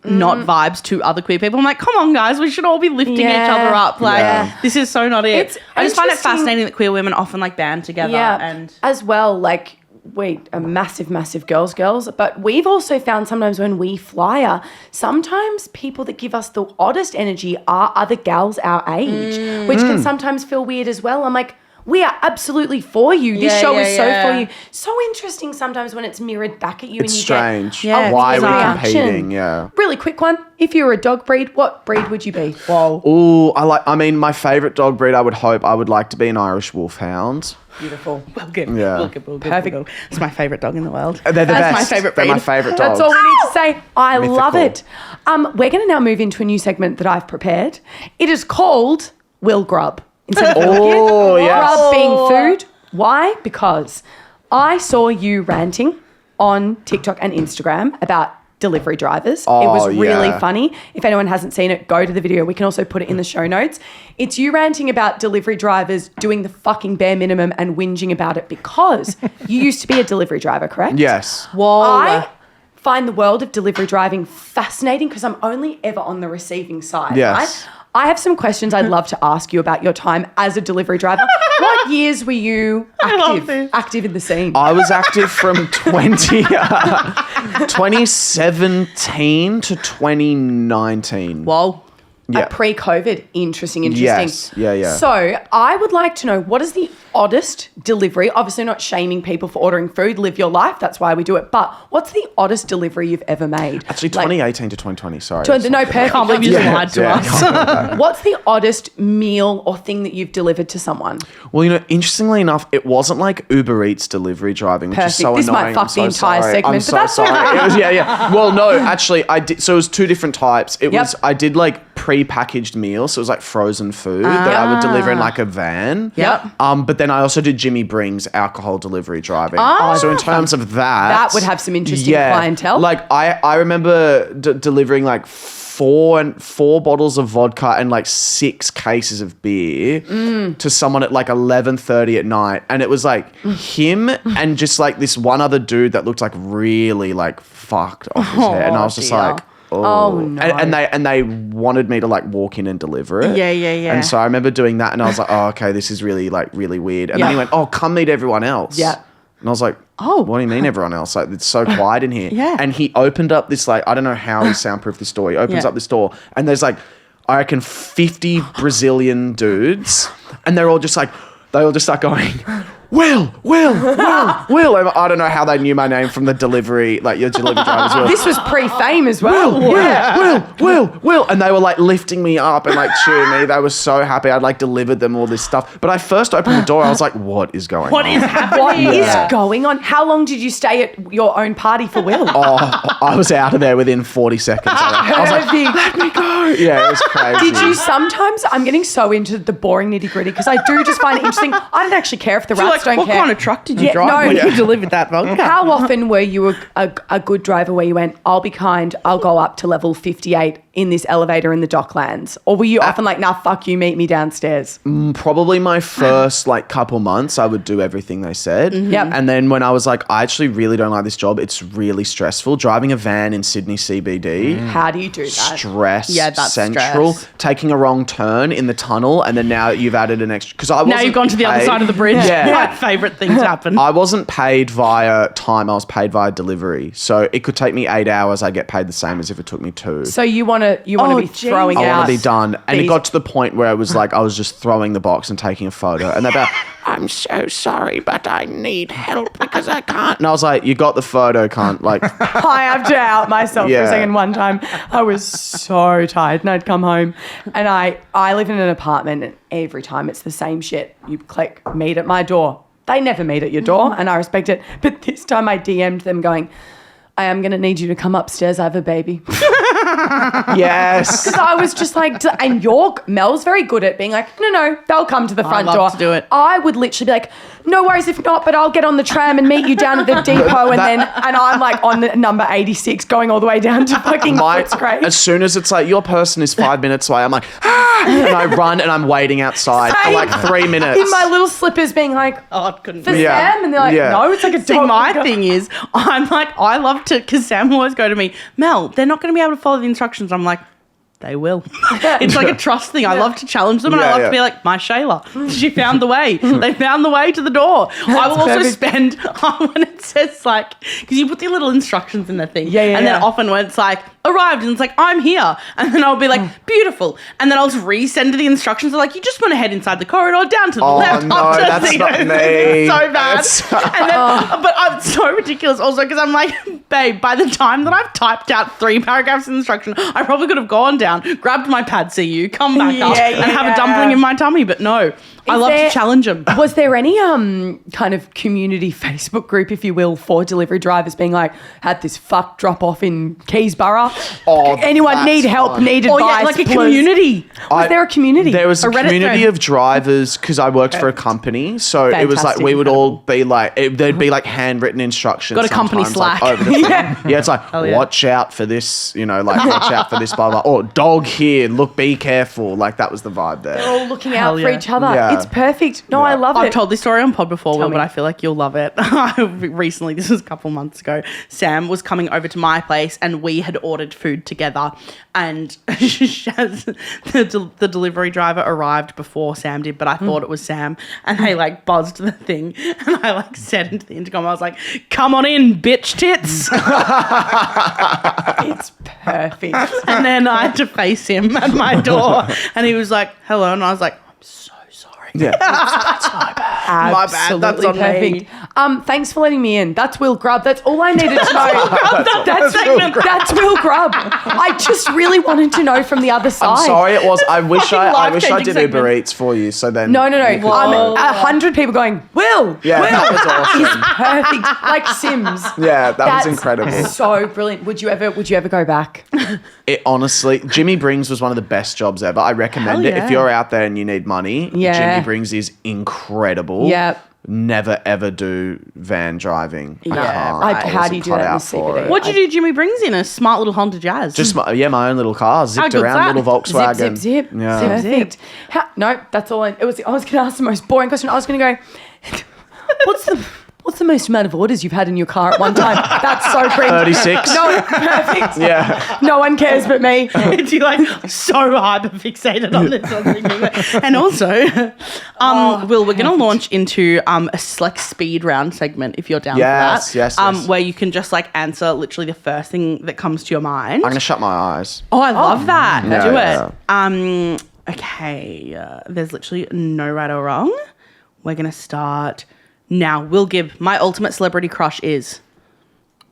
not vibes to other queer people. I'm like, come on, guys, we should all be lifting each other up. Like, this is so not it. I just find it fascinating that queer women often like band together. And as well, like, we are massive girls, but we've also found sometimes when we flyer, sometimes people that give us the oddest energy are other gals our age, which can sometimes feel weird as well. I'm like, we are absolutely for you. This show is so for you. So interesting sometimes when it's mirrored back at you. It's and you strange. get Why are we reaction. competing? Yeah. Really quick one. If you were a dog breed, what breed would you be? whoa. Oh, my favourite dog breed, I would like to be an Irish wolfhound. Beautiful. Well, good. Yeah. Well, good. Perfect. It's my favourite dog in the world. They're the That's best. my favourite They're breed. my favourite dogs. That's all we need to say. I love Mythical. it. We're going to now move into a new segment that I've prepared. It is called Will Grub. Instead of Oh, yes. Grub being food. Why? Because I saw you ranting on TikTok and Instagram about delivery drivers. It was really funny. If anyone hasn't seen it, go to the video. We can also put it in the show notes. It's you ranting about delivery drivers doing the fucking bare minimum and whinging about it because you used to be a delivery driver, correct? Yes. Whoa. I find the world of delivery driving fascinating because I'm only ever on the receiving side, Yes. right? I have some questions I'd love to ask you about your time as a delivery driver. What years were you active in the scene? I was active from 2017 to 2019. Whoa. Yeah. Pre-COVID. Interesting. Yes. Yeah. So I would like to know, what is the oddest delivery? Obviously not shaming people for ordering food, live your life. That's why we do it. But what's the oddest delivery you've ever made? Actually, 2018 to 2020, sorry. No, perfect. I can't believe you just lied to us. What's the oddest meal or thing that you've delivered to someone? Well, interestingly enough, it wasn't like Uber Eats delivery driving, which is so This annoying. might fuck the entire segment, I'm but so that's sorry. okay. It was, yeah. Well, no, actually, I did. So it was two different types. I did like pre-packaged meals, so it was like frozen food that I would deliver in like a van. Yep. But then I also did Jimmy Brings alcohol delivery driving. So in terms of that would have some interesting clientele. Like I remember delivering like four bottles of vodka and like 6 cases of beer to someone at like 11:30 at night, and it was like him and just like this one other dude that looked like really like fucked off his head, and I was just like. Oh no! And they wanted me to like walk in and deliver it. Yeah. And so I remember doing that, and I was like, oh, okay, this is really weird. And then he went, oh, come meet everyone else. Yeah. And I was like, oh, what do you mean everyone else? Like, it's so quiet in here. Yeah. And he opened up this like, I don't know how he soundproofed this door. He opens up this door, and there's like, I reckon 50 Brazilian dudes, and they all just start going. Will. And I don't know how they knew my name from the delivery, like your delivery drivers. Will. This was pre-fame as well. Will. And they were like lifting me up and like cheering me. They were so happy. I'd like delivered them all this stuff. But I first opened the door. I was like, what is going on? What is happening? What is going on? How long did you stay at your own party for Will? Oh, I was out of there within 40 seconds. I was like, let me go. Yeah, it was crazy. Did you sometimes, I'm getting so into the boring nitty gritty because I do just find it interesting. I don't actually care if the rats don't what care. kind of truck did you drive when you delivered that vodka? How often were you a good driver where you went, I'll be kind, I'll go up to level 58 in this elevator in the Docklands? Or were you often like, nah, fuck you, meet me downstairs? Probably my first like couple months, I would do everything they said. Yep. And then when I was like, I actually really don't like this job. It's really stressful. Driving a van in Sydney CBD. How do you do that? Stress that's central. stress. Taking a wrong turn in the tunnel, and then now you've added an extra. Because I wasn't Now you've gone to the other paid- side of the bridge. Yeah. My favourite things happen. I wasn't paid via time. I was paid via delivery. So it could take me 8 hours. I'd get paid the same as if it took me 2. So you wanted want to be throwing I out. want to be done. And it these- got to the point where it was like I was just throwing the box and taking a photo. And they're about, I'm so sorry, but I need help because I can't. And I was like, you got the photo, cunt. Like, I have to out myself for a Yeah. second. One time I was so tired and I'd come home and I live in an apartment and every time it's the same shit. You click meet at my door. They never meet at your door and I respect it. But this time I DM'd them going, I am going to need you to come upstairs. I have a baby. yes. Because I was just like, and Mel's very good at being like, no, they'll come to the front love door. to do it. I would literally be like, no worries if not, but I'll get on the tram and meet you down at the depot. And I'm like on the number 86 going all the way down to fucking Footscray. As soon as it's like, your person is 5 minutes away, I'm like, and I run and I'm waiting outside for like 3 minutes. In my little slippers being like, Oh, I couldn't for do Yeah. Sam? And they're like, Yeah. no, it's like a See, dog. my thing is, I'm like, I love to, because Sam will always go to me, Mel, they're not going to be able to follow the instructions. I'm like, they will. It's like a trust thing. I love to challenge them and I Yeah, love yeah. to be like, my Shayla, she found the way. They found the way to the door. I will also perfect. spend, when it says like, because you put the little instructions in the thing. Yeah, And then yeah. often when it's like, arrived and it's like, I'm here. And then I'll be like, beautiful. And then I'll just resend the instructions. They're like, you just want to head inside the corridor, down to the left. no, up to that's the- not me. It's so bad. That's- And then, but it's so ridiculous also because I'm like, babe, by the time that I've typed out 3 paragraphs of instruction, I probably could have gone down, grabbed my pad, see you, come back up and have a dumpling in my tummy. But no, I love to challenge them. Was there any kind of community Facebook group, if you will, for delivery drivers being like, had this fuck drop off in Keysborough? Oh, Anyone that's need help, fun. need advice? Oh yeah, like a please? community. Was there a community? There was a Reddit community thread. of drivers because I worked for a company. So it was like Fantastic. we would all be like, there'd be like handwritten instructions. Got a company sometimes, like, Slack. over the phone. Yeah. Yeah, it's like, yeah. watch out for this, like watch out for this, blah, blah. Or dog here, look, be careful. Like that was the vibe there. all looking Hell out for yeah. each other. Yeah. It's perfect. No, I love I've it. told this story on pod before, Tell but me. I feel like you'll love it. Recently, this was a couple months ago, Sam was coming over to my place and we had ordered food together and the delivery driver arrived before Sam did, but I thought it was Sam and they like buzzed the thing and I like said into the intercom, I was like, come on in, bitch tits. It's perfect. And then I had to face him at my door and he was like, hello. And I was like, I'm so sorry. Yeah. My bad, that's on me. Thanks for letting me in. That's Will Grubb. That's all I needed to know. That's Will Grubb. I just really wanted to know from the other side. I'm sorry it was. I wish I life-changing did segment. Uber Eats for you. So then. No. you could- 100 people going, Will. Yeah, Will. that was awesome. Perfect. Like Sims. Yeah, that That's was incredible. So brilliant. Would you ever go back? It honestly, Jimmy Brings was one of the best jobs ever. I recommend Hell it yeah. if you're out there and you need money. Yeah. Jimmy Brings is incredible. Yep. Never ever do van driving. I Yeah, can't. right. I How do you wasn't do cut that in out the for CBD? it. What'd you do Jimmy brings in? A smart little Honda Jazz. Just my own little car, zipped good's around, that? little Volkswagen. Zip. Yeah. Perfect. No, that's all. I was going to ask the most boring question. I was going to go, what's the most amount of orders you've had in your car at one time? That's so cringe. 36. No, perfect. Yeah. No one cares but me. It's you like so hyper fixated on this. I'm thinking that. And also, Will, we're going to launch into a like speed round segment if you're down Yes, for that. yes. Where you can just like answer literally the first thing that comes to your mind. I'm gonna shut my eyes. Oh, I love that. Yeah, Do yeah. it. Okay. There's literally no right or wrong. We're going to start now. Will Gibb, my ultimate celebrity crush is.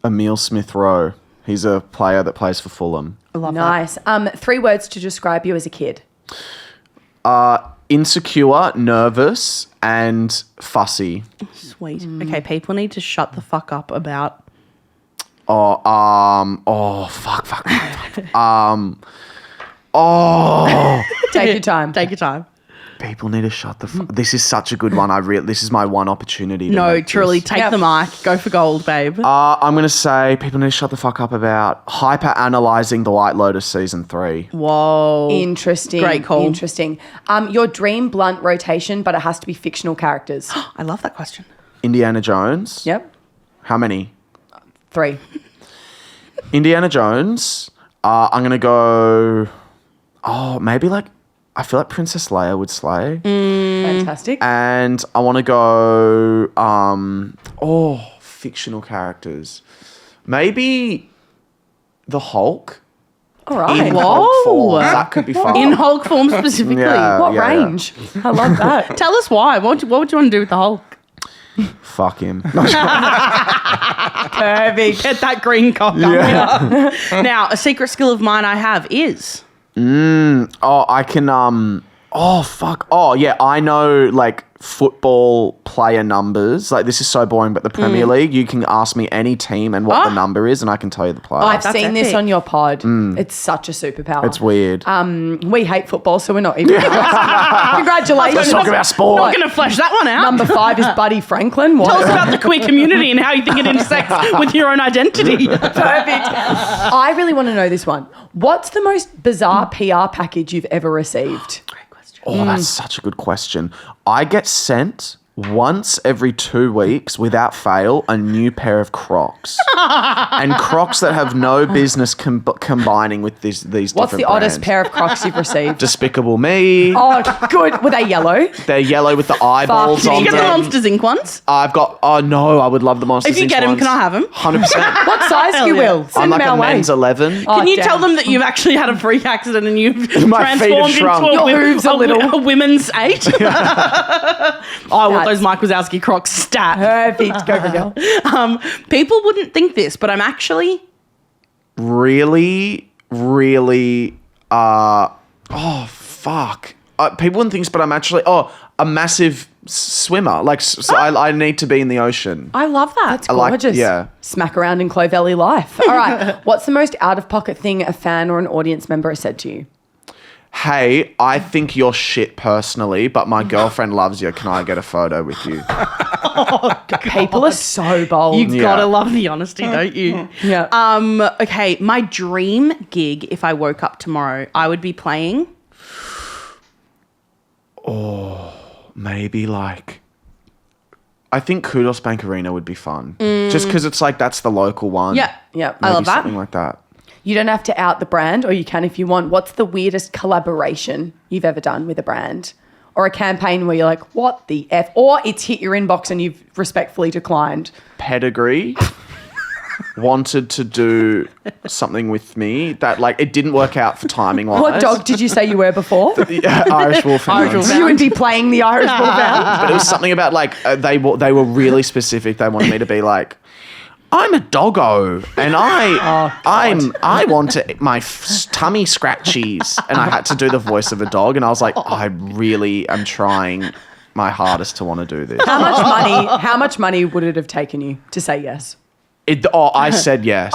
Emile Smith Rowe. He's a player that plays for Fulham. I love Nice. 3 words to describe you as a kid. Insecure, nervous, and fussy. that. Sweet. Okay, people need to shut the fuck up about. Fuck. Take your time. Take your time. People need to shut the fuck. This is such a good one. This is my one opportunity. To No, make truly, this. take Yep. the mic. Go for gold, babe. I'm going to say people need to shut the fuck up about hyper-analysing The White Lotus Season 3. Whoa. Interesting. Great call. Interesting. Your dream blunt rotation, but it has to be fictional characters. I love that question. Indiana Jones. Yep. How many? 3. Indiana Jones. I'm going to go... Oh, maybe like... I feel like Princess Leia would slay. Fantastic. And I want to go... fictional characters. Maybe the Hulk. All right. In Whoa. Hulk form. That could be fun. In Hulk form specifically. Yeah. What range? I love that. Tell us why. What would you want to do with the Hulk? Fuck him. Perfect. Get that green cock up here. Now, a secret skill of mine I have is... I can, I know, like, football player numbers. Like, this is so boring, but the Premier League, you can ask me any team and what the number is, and I can tell you the player. I've That's seen this epic. on your pod. It's such a superpower. It's weird. We hate football, so we're not even. Congratulations. Let's talk about sport. Not going to flesh that one out. Number 5 is Buddy Franklin. What? Tell us about the queer community and how you think it intersects with your own identity. Perfect. I really want to know this one. What's the most bizarre PR package you've ever received? Great question. Oh, that's such a good question. I get sent once every 2 weeks, without fail, a new pair of Crocs. And Crocs that have no business combining with these What's different the oddest brands. pair of Crocs you've received? Despicable Me. Oh, good. Were they yellow? They're yellow with the eyeballs Fuck. on Did you get the them. Monsters Inc. ones? I've got, I would love the Monsters If you Inc. get them, ones. can I have them? 100%. What size do you Hell yeah. will? Send I'm like them a our way. men's 11. Oh, Can you damn. tell them that you've actually had a freak accident and you've My feet have transformed shrunk. into Your hooves a little. a women's 8? I want those Mike Wazowski Crocs stat. Perfect. Go for girl. People wouldn't think this, but I'm actually... Really, fuck. People wouldn't think this, but I'm actually, a massive swimmer. Like, so I need to be in the ocean. I love that. That's I like- gorgeous. yeah. Smack around in Clovelly life. All right. What's the most out-of-pocket thing a fan or an audience member has said to you? Hey, I think you're shit personally, but my girlfriend loves you. Can I get a photo with you? People are so bold. You Yeah. gotta love the honesty, don't you? Yeah. Okay, my dream gig, if I woke up tomorrow, I would be playing... Maybe like, I think Kudos Bank Arena would be fun. Just because it's like, that's the local one. Yeah. Yeah. I love that. Something like that. You don't have to out the brand, or you can if you want. What's the weirdest collaboration you've ever done with a brand? Or a campaign where you're like, what the F? Or it's hit your inbox and you've respectfully declined. Pedigree wanted to do something with me that, like, it didn't work out for timing wise. What dog did you say you were before? Irish Wolfhound. You would be playing the Irish Wolfhound. But it was something about, like, they were really specific. They wanted me to be like, I'm a doggo, and I want my tummy scratchies, and I had to do the voice of a dog, and I was like, I really am trying my hardest to want to do this. How much money would it have taken you to say yes? I said yes.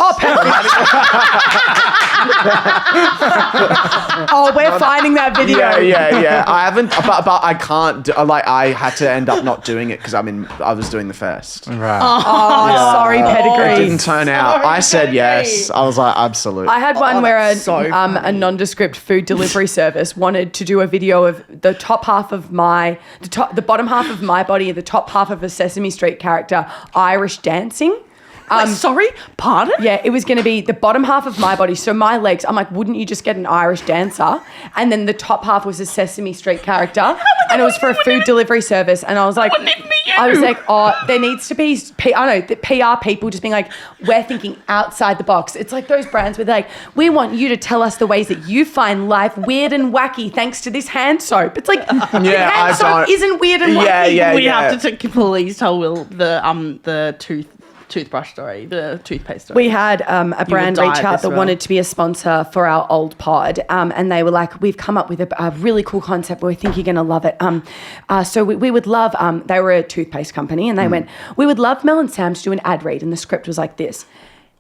We're finding that video. Yeah. I haven't, but I can't. I had to end up not doing it because I was doing the fest. Right. Sorry, It pedigree. didn't turn out. I said yes. I was like, absolutely. I had one where funny. a nondescript food delivery service wanted to do a video of the top half of the bottom half of my body, the top half of a Sesame Street character, Irish dancing. Sorry? Pardon? Yeah, it was going to be the bottom half of my body. So my legs, I'm like, wouldn't you just get an Irish dancer? And then the top half was a Sesame Street character. And it was for a food delivery service. And I was like, Wouldn't it be you? I was like, there needs to be, the PR people just being like, we're thinking outside the box. It's like those brands where they're like, we want you to tell us the ways that you find life weird and wacky thanks to this hand soap. It's like, hand soap isn't weird and wacky. We have to please tell Will the toothbrush story, the toothpaste story. We had a brand die reach at out this, that Will. wanted to be a sponsor for our old pod, and they were like, we've come up with a really cool concept, but we think you're going to love it. So we would love, they were a toothpaste company, and they went, we would love Mel and Sam to do an ad read, and the script was like this.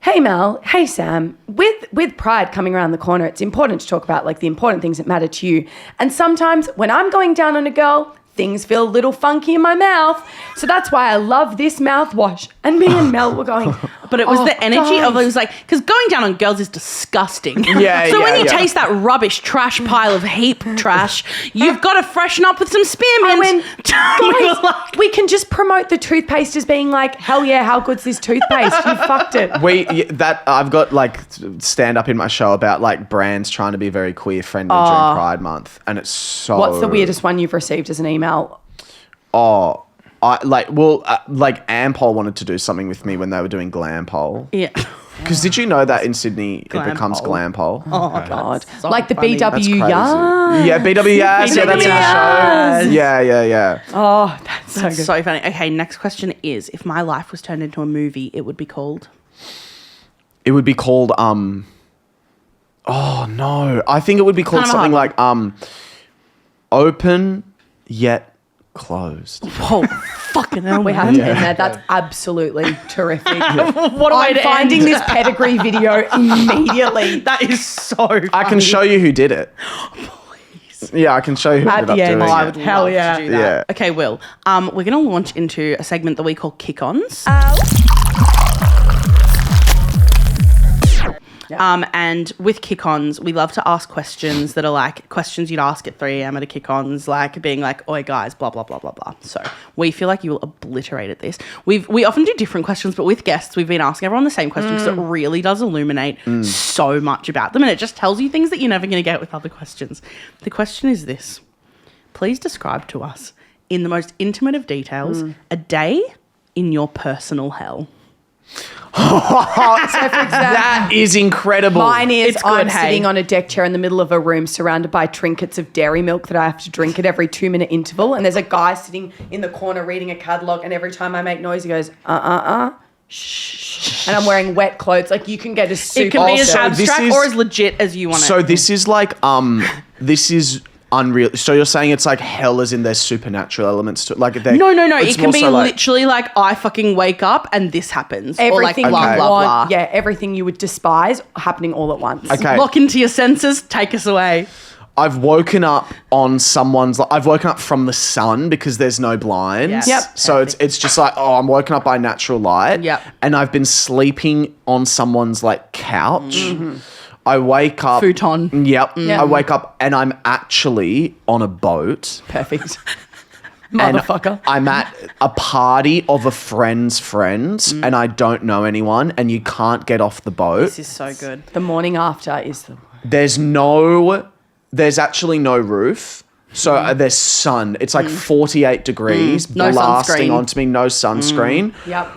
Hey Mel, hey Sam, with Pride coming around the corner, it's important to talk about like the important things that matter to you. And sometimes when I'm going down on a girl, things feel a little funky in my mouth. So that's why I love this mouthwash. And me and Mel were going, But it was the energy of it guys. was like, because going down on girls is disgusting. Yeah, So when you yeah. taste that rubbish trash pile of heap trash, you've got to freshen up with some spearmint. I went, We were guys, like- we can just promote the toothpaste as being like, hell yeah, how good's this toothpaste? You fucked it. I've got like stand up in my show about like brands trying to be very queer friendly during Pride Month, and it's so. What's the weirdest one you've received as an email? Ampol wanted to do something with me when they were doing Glampol. yeah. Because did you know that in Sydney it Glam becomes pole. glam pole? Oh, God. that's so Like the funny. That's BW crazy. Yas. Yeah, BW Yas. Yeah, that's in the show. Yeah. Oh, that's so That's good. so funny. Okay, next question is, if my life was turned into a movie, it would be called? It would be called oh no. I think it would be called Kind of something hard like open yet closed. Whoa, fucking hell. We have to end there. That's absolutely terrific. What a way I'm to finding end. this pedigree video immediately. That is so funny. I can show you who did it. Yeah, I can show you who At ended the up end. doing Oh, I it. would Hell yeah. to do that. Yeah. Okay, Will. We're going to launch into a segment that we call kick-ons. And with kick-ons, we love to ask questions that are like questions you'd ask at 3 a.m. at a kick-ons, like being like, oi guys, blah, blah, blah, blah, blah. So we feel like you will obliterate at this. We often do different questions, but with guests, we've been asking everyone the same question because it really does illuminate so much about them, and it just tells you things that you're never going to get with other questions. The question is this. Please describe to us, in the most intimate of details, a day in your personal hell. That is incredible. Mine is It's good, I'm hey? sitting on a deck chair in the middle of a room surrounded by trinkets of dairy milk that I have to drink at every 2-minute interval. And there's a guy sitting in the corner reading a catalogue. And every time I make noise, he goes, shh. And I'm wearing wet clothes. Like you can get a super... It can be as Also, this abstract is- or as legit as you want it. So this is like this is unreal. So you're saying it's like hell as in there's supernatural elements to it? Like No. it's It can more be so like- literally like I fucking wake up and this happens. Everything or like blah, you blah, want, blah. yeah, everything you would despise happening all at once. Okay. Lock into your senses. Take us away. I've woken up on someone's. I've woken up from the sun because there's no blinds. Yeah. Yep. So it's just like, oh, I'm woken up by natural light. Yep. And I've been sleeping on someone's like couch. I wake up. Futon. Yep. Yeah. I wake up and I'm actually on a boat. Perfect. And Motherfucker. I'm at a party of a friend's friends and I don't know anyone and you can't get off the boat. This is so good. The morning after is the... There's actually no roof. So there's sun. It's like 48 degrees, No blasting sunscreen. onto me, no sunscreen. Yep.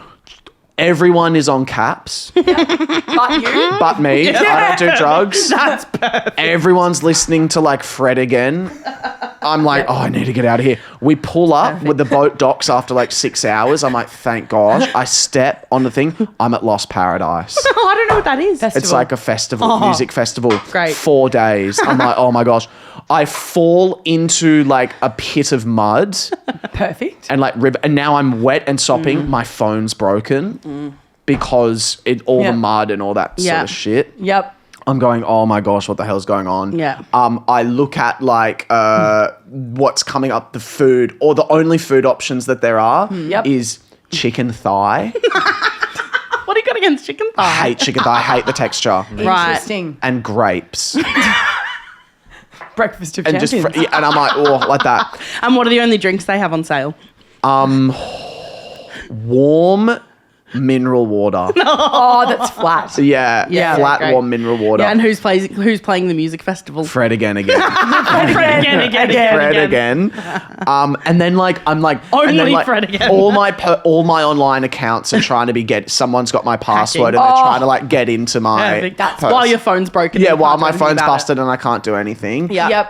Everyone is on caps, But you? but me. I don't do drugs. That's perfect. Everyone's listening to like Fred again. I'm like, oh, I need to get out of here. We pull up with the boat docks after like 6 hours. I'm like, thank gosh. I step on the thing. I'm at Lost Paradise. Oh, I don't know what that is. It's like a festival, music festival. Great. 4 days. I'm like, oh my gosh. I fall into like a pit of mud Perfect. and like and now I'm wet and sopping. My phone's broken because all Yeah. the mud and all that sort Yeah. of shit. Yep. I'm going, oh my gosh, what the hell's going on? Yeah. I look at like what's coming up, the food, or the only food options that there are Yep. is chicken thigh. What do you got against chicken thigh? I hate chicken thigh. I hate the texture. Right. Interesting. And grapes. Breakfast of And just champions. and I'm like, oh, like that. And what are the only drinks they have on sale? Warm mineral water. Oh, that's flat. Yeah, Yeah, flat great. warm mineral water. Yeah, and who's playing the music festival? Fred again. Again. Fred again. And then like I'm like Only and then, like, Fred again. all my online accounts are trying to be someone's got my password and they're trying to like get into my Perfect. That's purse. While your phone's broken. Yeah, you while can't do my anything phone's about it. busted and I can't do anything. Yeah. Yep.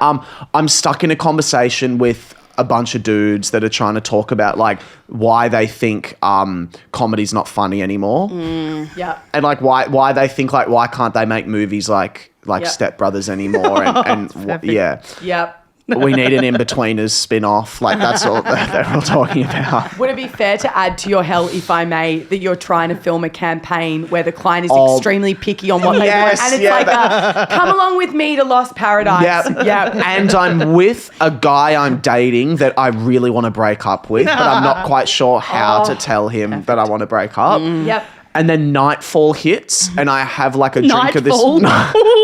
I'm stuck in a conversation with a bunch of dudes that are trying to talk about like why they think comedy's not funny anymore. Yep. And like why they think like why can't they make movies like Yep. Step Brothers anymore and yeah. Yep. We need an In-Betweeners spin-off. Like that's all they're all talking about. Would it be fair to add to your hell, if I may, that you're trying to film a campaign where the client is Oh. extremely picky on what they Yes, want? And it's yeah, like come along with me to Lost Paradise. Yeah. Yeah. And I'm with a guy I'm dating that I really want to break up with, but I'm not quite sure how to tell him that I want to break up. Yep. And then nightfall hits and I have like a drink of this. Nightfall?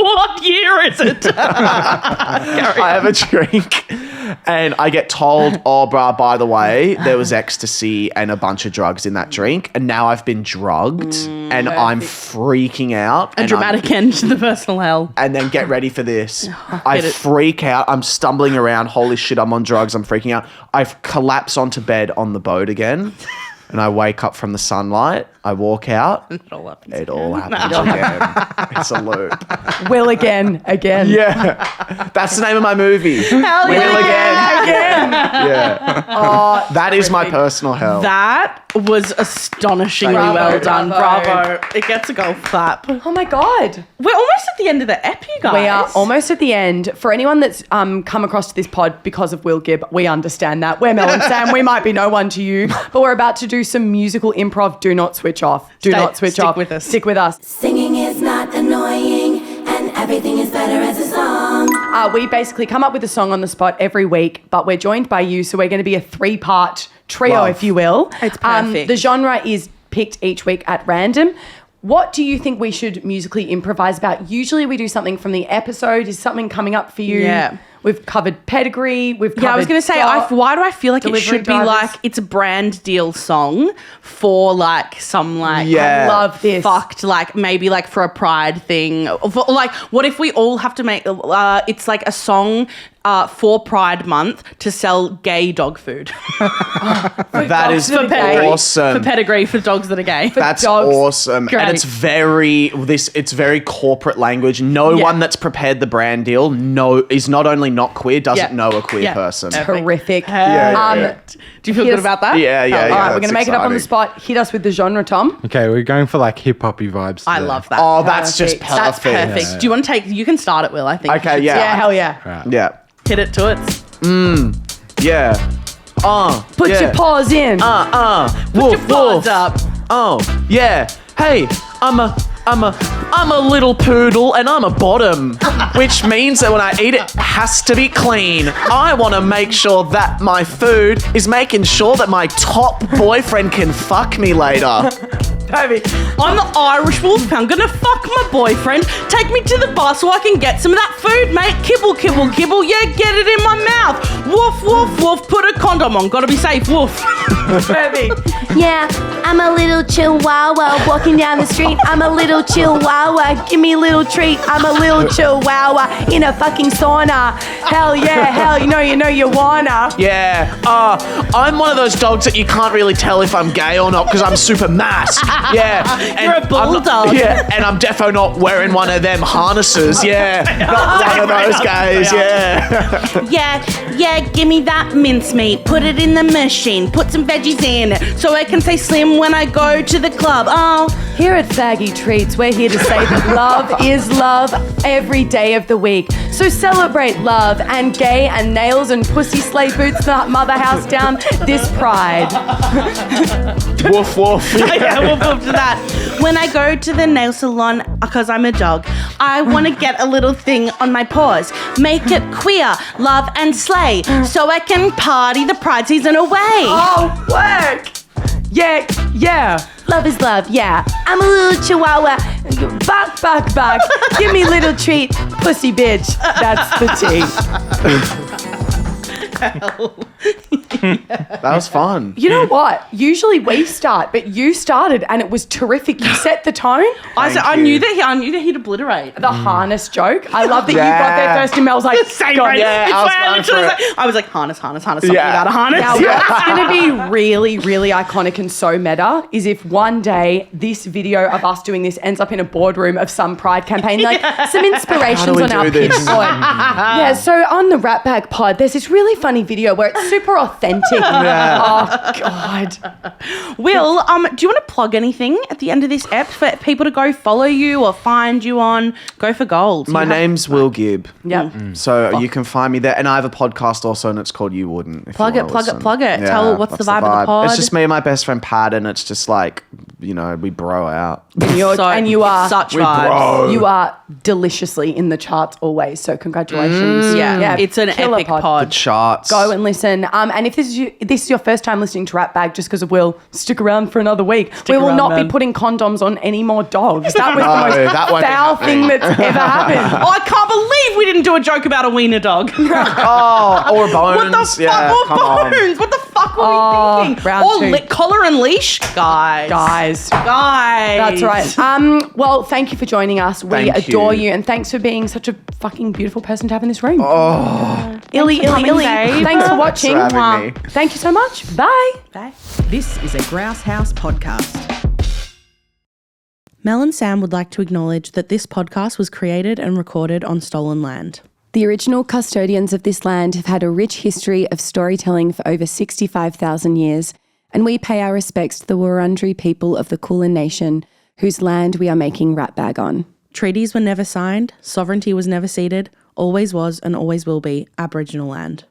What year is it? I have a drink and I get told, oh, bruh, by the way, there was ecstasy and a bunch of drugs in that drink. And now I've been drugged and I'm freaking out. A dramatic end to the personal hell. And then get ready for this. I Get it. freak out. I'm stumbling around. Holy shit, I'm on drugs. I'm freaking out. I collapse onto bed on the boat again. and I wake up from the sunlight. I walk out. It all happens. It all happens again. It's a loop. Will again. Yeah. That's the name of my movie. Hell Will yeah. again. Yeah. Oh, That is my personal hell. That was astonishingly well done. Bravo. It gets a golf clap. oh my God. We're almost at the end of the ep, you guys. We are almost at the end. For anyone that's come across to this pod because of Will Gibb, we understand that. We're Mel and Sam. We might be no one to you, but we're about to do some musical improv. Do not switch off. Do not switch off. Stick with us. Stick with us. Singing is not annoying, and everything is better as a song. We basically come up with a song on the spot every week, but we're joined by you, so we're going to be a 3-part trio, Love. if you will. It's perfect. The genre is picked each week at random. What do you think we should musically improvise about? Usually we do something from the episode. Is something coming up for you? Yeah. We've covered pedigree. We've covered Yeah, I was going to say, why do I feel like it delivery should be drivers. like it's a brand deal song for like some like Yeah. I love this. fucked like maybe like for a pride thing. For, like what if we all have to make it's like a song for Pride Month to sell gay dog food. That is For pedigree. awesome. For pedigree for dogs that are gay. That's dogs. awesome. Great. And it's very corporate language. No Yeah. one that's prepared the brand deal is not only not queer, doesn't Yeah. know a queer Yeah. person. Terrific. Yeah. Do you feel good about that? Yeah, yeah, All yeah. right, we're going that's to make it up on the exciting. spot. Hit us with the genre, Tom. Okay, we're going for like hip hoppy vibes. I today. love that. Oh, that's just Perfect. perfect. That's perfect. Yeah. Do you want to take? You can start it, Will. I think. Okay, You should yeah. Yeah, hell yeah. Right. Yeah. hit it to it. Yeah. Put yeah. your paws in. Woof, Your paws woof. up. Oh, yeah. Hey, I'm a little poodle and I'm a bottom, which means that when I eat it has to be clean. I want to make sure that my food is making sure that my top boyfriend can fuck me later. Baby. I'm the Irish wolf. I'm gonna fuck my boyfriend. Take me to the bar so I can get some of that food, mate. Kibble, kibble, kibble. Yeah, get it in my mouth. Woof, woof, woof. Put a condom on. Gotta be safe. Woof. Baby. Yeah, I'm a little chihuahua walking down the street. I'm a little chihuahua. Give me a little treat. I'm a little chihuahua in a fucking sauna. Hell yeah, hell, you know you wanna. Yeah, I'm one of those dogs that you can't really tell if I'm gay or not because I'm super masked. Yeah, and You're a I'm not- bulldog. Yeah, and I'm defo not wearing one of them harnesses. Yeah, not one of those guys. Yeah. Yeah, give me that mincemeat. Put it in the machine. Put some veggies in so I can stay slim when I go to the club. Oh, Here at Faggy Treats, we're here to say that love is love every day of the week. So celebrate love and gay and nails and pussy sleigh boots the mother house down this pride. Woof woof. yeah, we'll move to that. When I go to the nail salon, because I'm a dog, I want to get a little thing on my paws. Make it queer, love and slay, so I can party the pride season away. Oh, work! Yeah, yeah. Love is love, yeah. I'm a little chihuahua. Back. Give me a little treat. Pussy bitch. That's the tea. That was fun. You know what? Usually we start, but you started and it was terrific. You set the tone. I you. knew that he'd obliterate. The harness joke. I love that you got Yeah. there first and Mel's like, Same God, right? yeah, It's I was why going literally for was like, I was like, harness, something Yeah. about a harness. Now, what's going to be really, really iconic and so meta is if one day this video of us doing this ends up in a boardroom of some pride campaign, like some inspirations we on our do pitch this? point. Yeah, so on the Ratbag pod, there's this really funny video where it's super authentic. Oh, God. Will, do you want to plug anything at the end of this ep for people to go follow you or find you on? Go for gold. My name's Will Gibb. Yep. So you can find me there. And I have a podcast also, and it's called You Wouldn't. if Plug you it, wanna plug it, listen. plug it. Tell what's the vibe of the pod. It's just me and my best friend Pat, and it's just like, we bro out. And you are such We vibes. bro. You are deliciously in the charts always. So congratulations. Yeah, it's an killer epic pod. Charts. Go and listen. And if this is your first time listening to Ratbag, just because of Will, stick around for another week. We will around, not man. be putting condoms on any more dogs. That was No, the most that won't be foul happening. thing that's ever happened. Oh, I can't believe we didn't do a joke about a wiener dog. Oh, or bones. What the fuck? Yeah, Or come on. bones? What the fuck were we thinking? round Or two. collar and leash? Guys. That's right. Well, thank you for joining us. We Thank adore you. you. And thanks for being such a fucking beautiful person to have in this room. Oh, Illy. coming, babe. Thanks for watching. Thanks for having me. Thank you so much. Bye. Bye. This is a Grouse House podcast. Mel and Sam would like to acknowledge that this podcast was created and recorded on stolen land. The original custodians of this land have had a rich history of storytelling for over 65,000 years, and we pay our respects to the Wurundjeri people of the Kulin Nation, whose land we are making Ratbag on. Treaties were never signed, sovereignty was never ceded, always was and always will be Aboriginal land.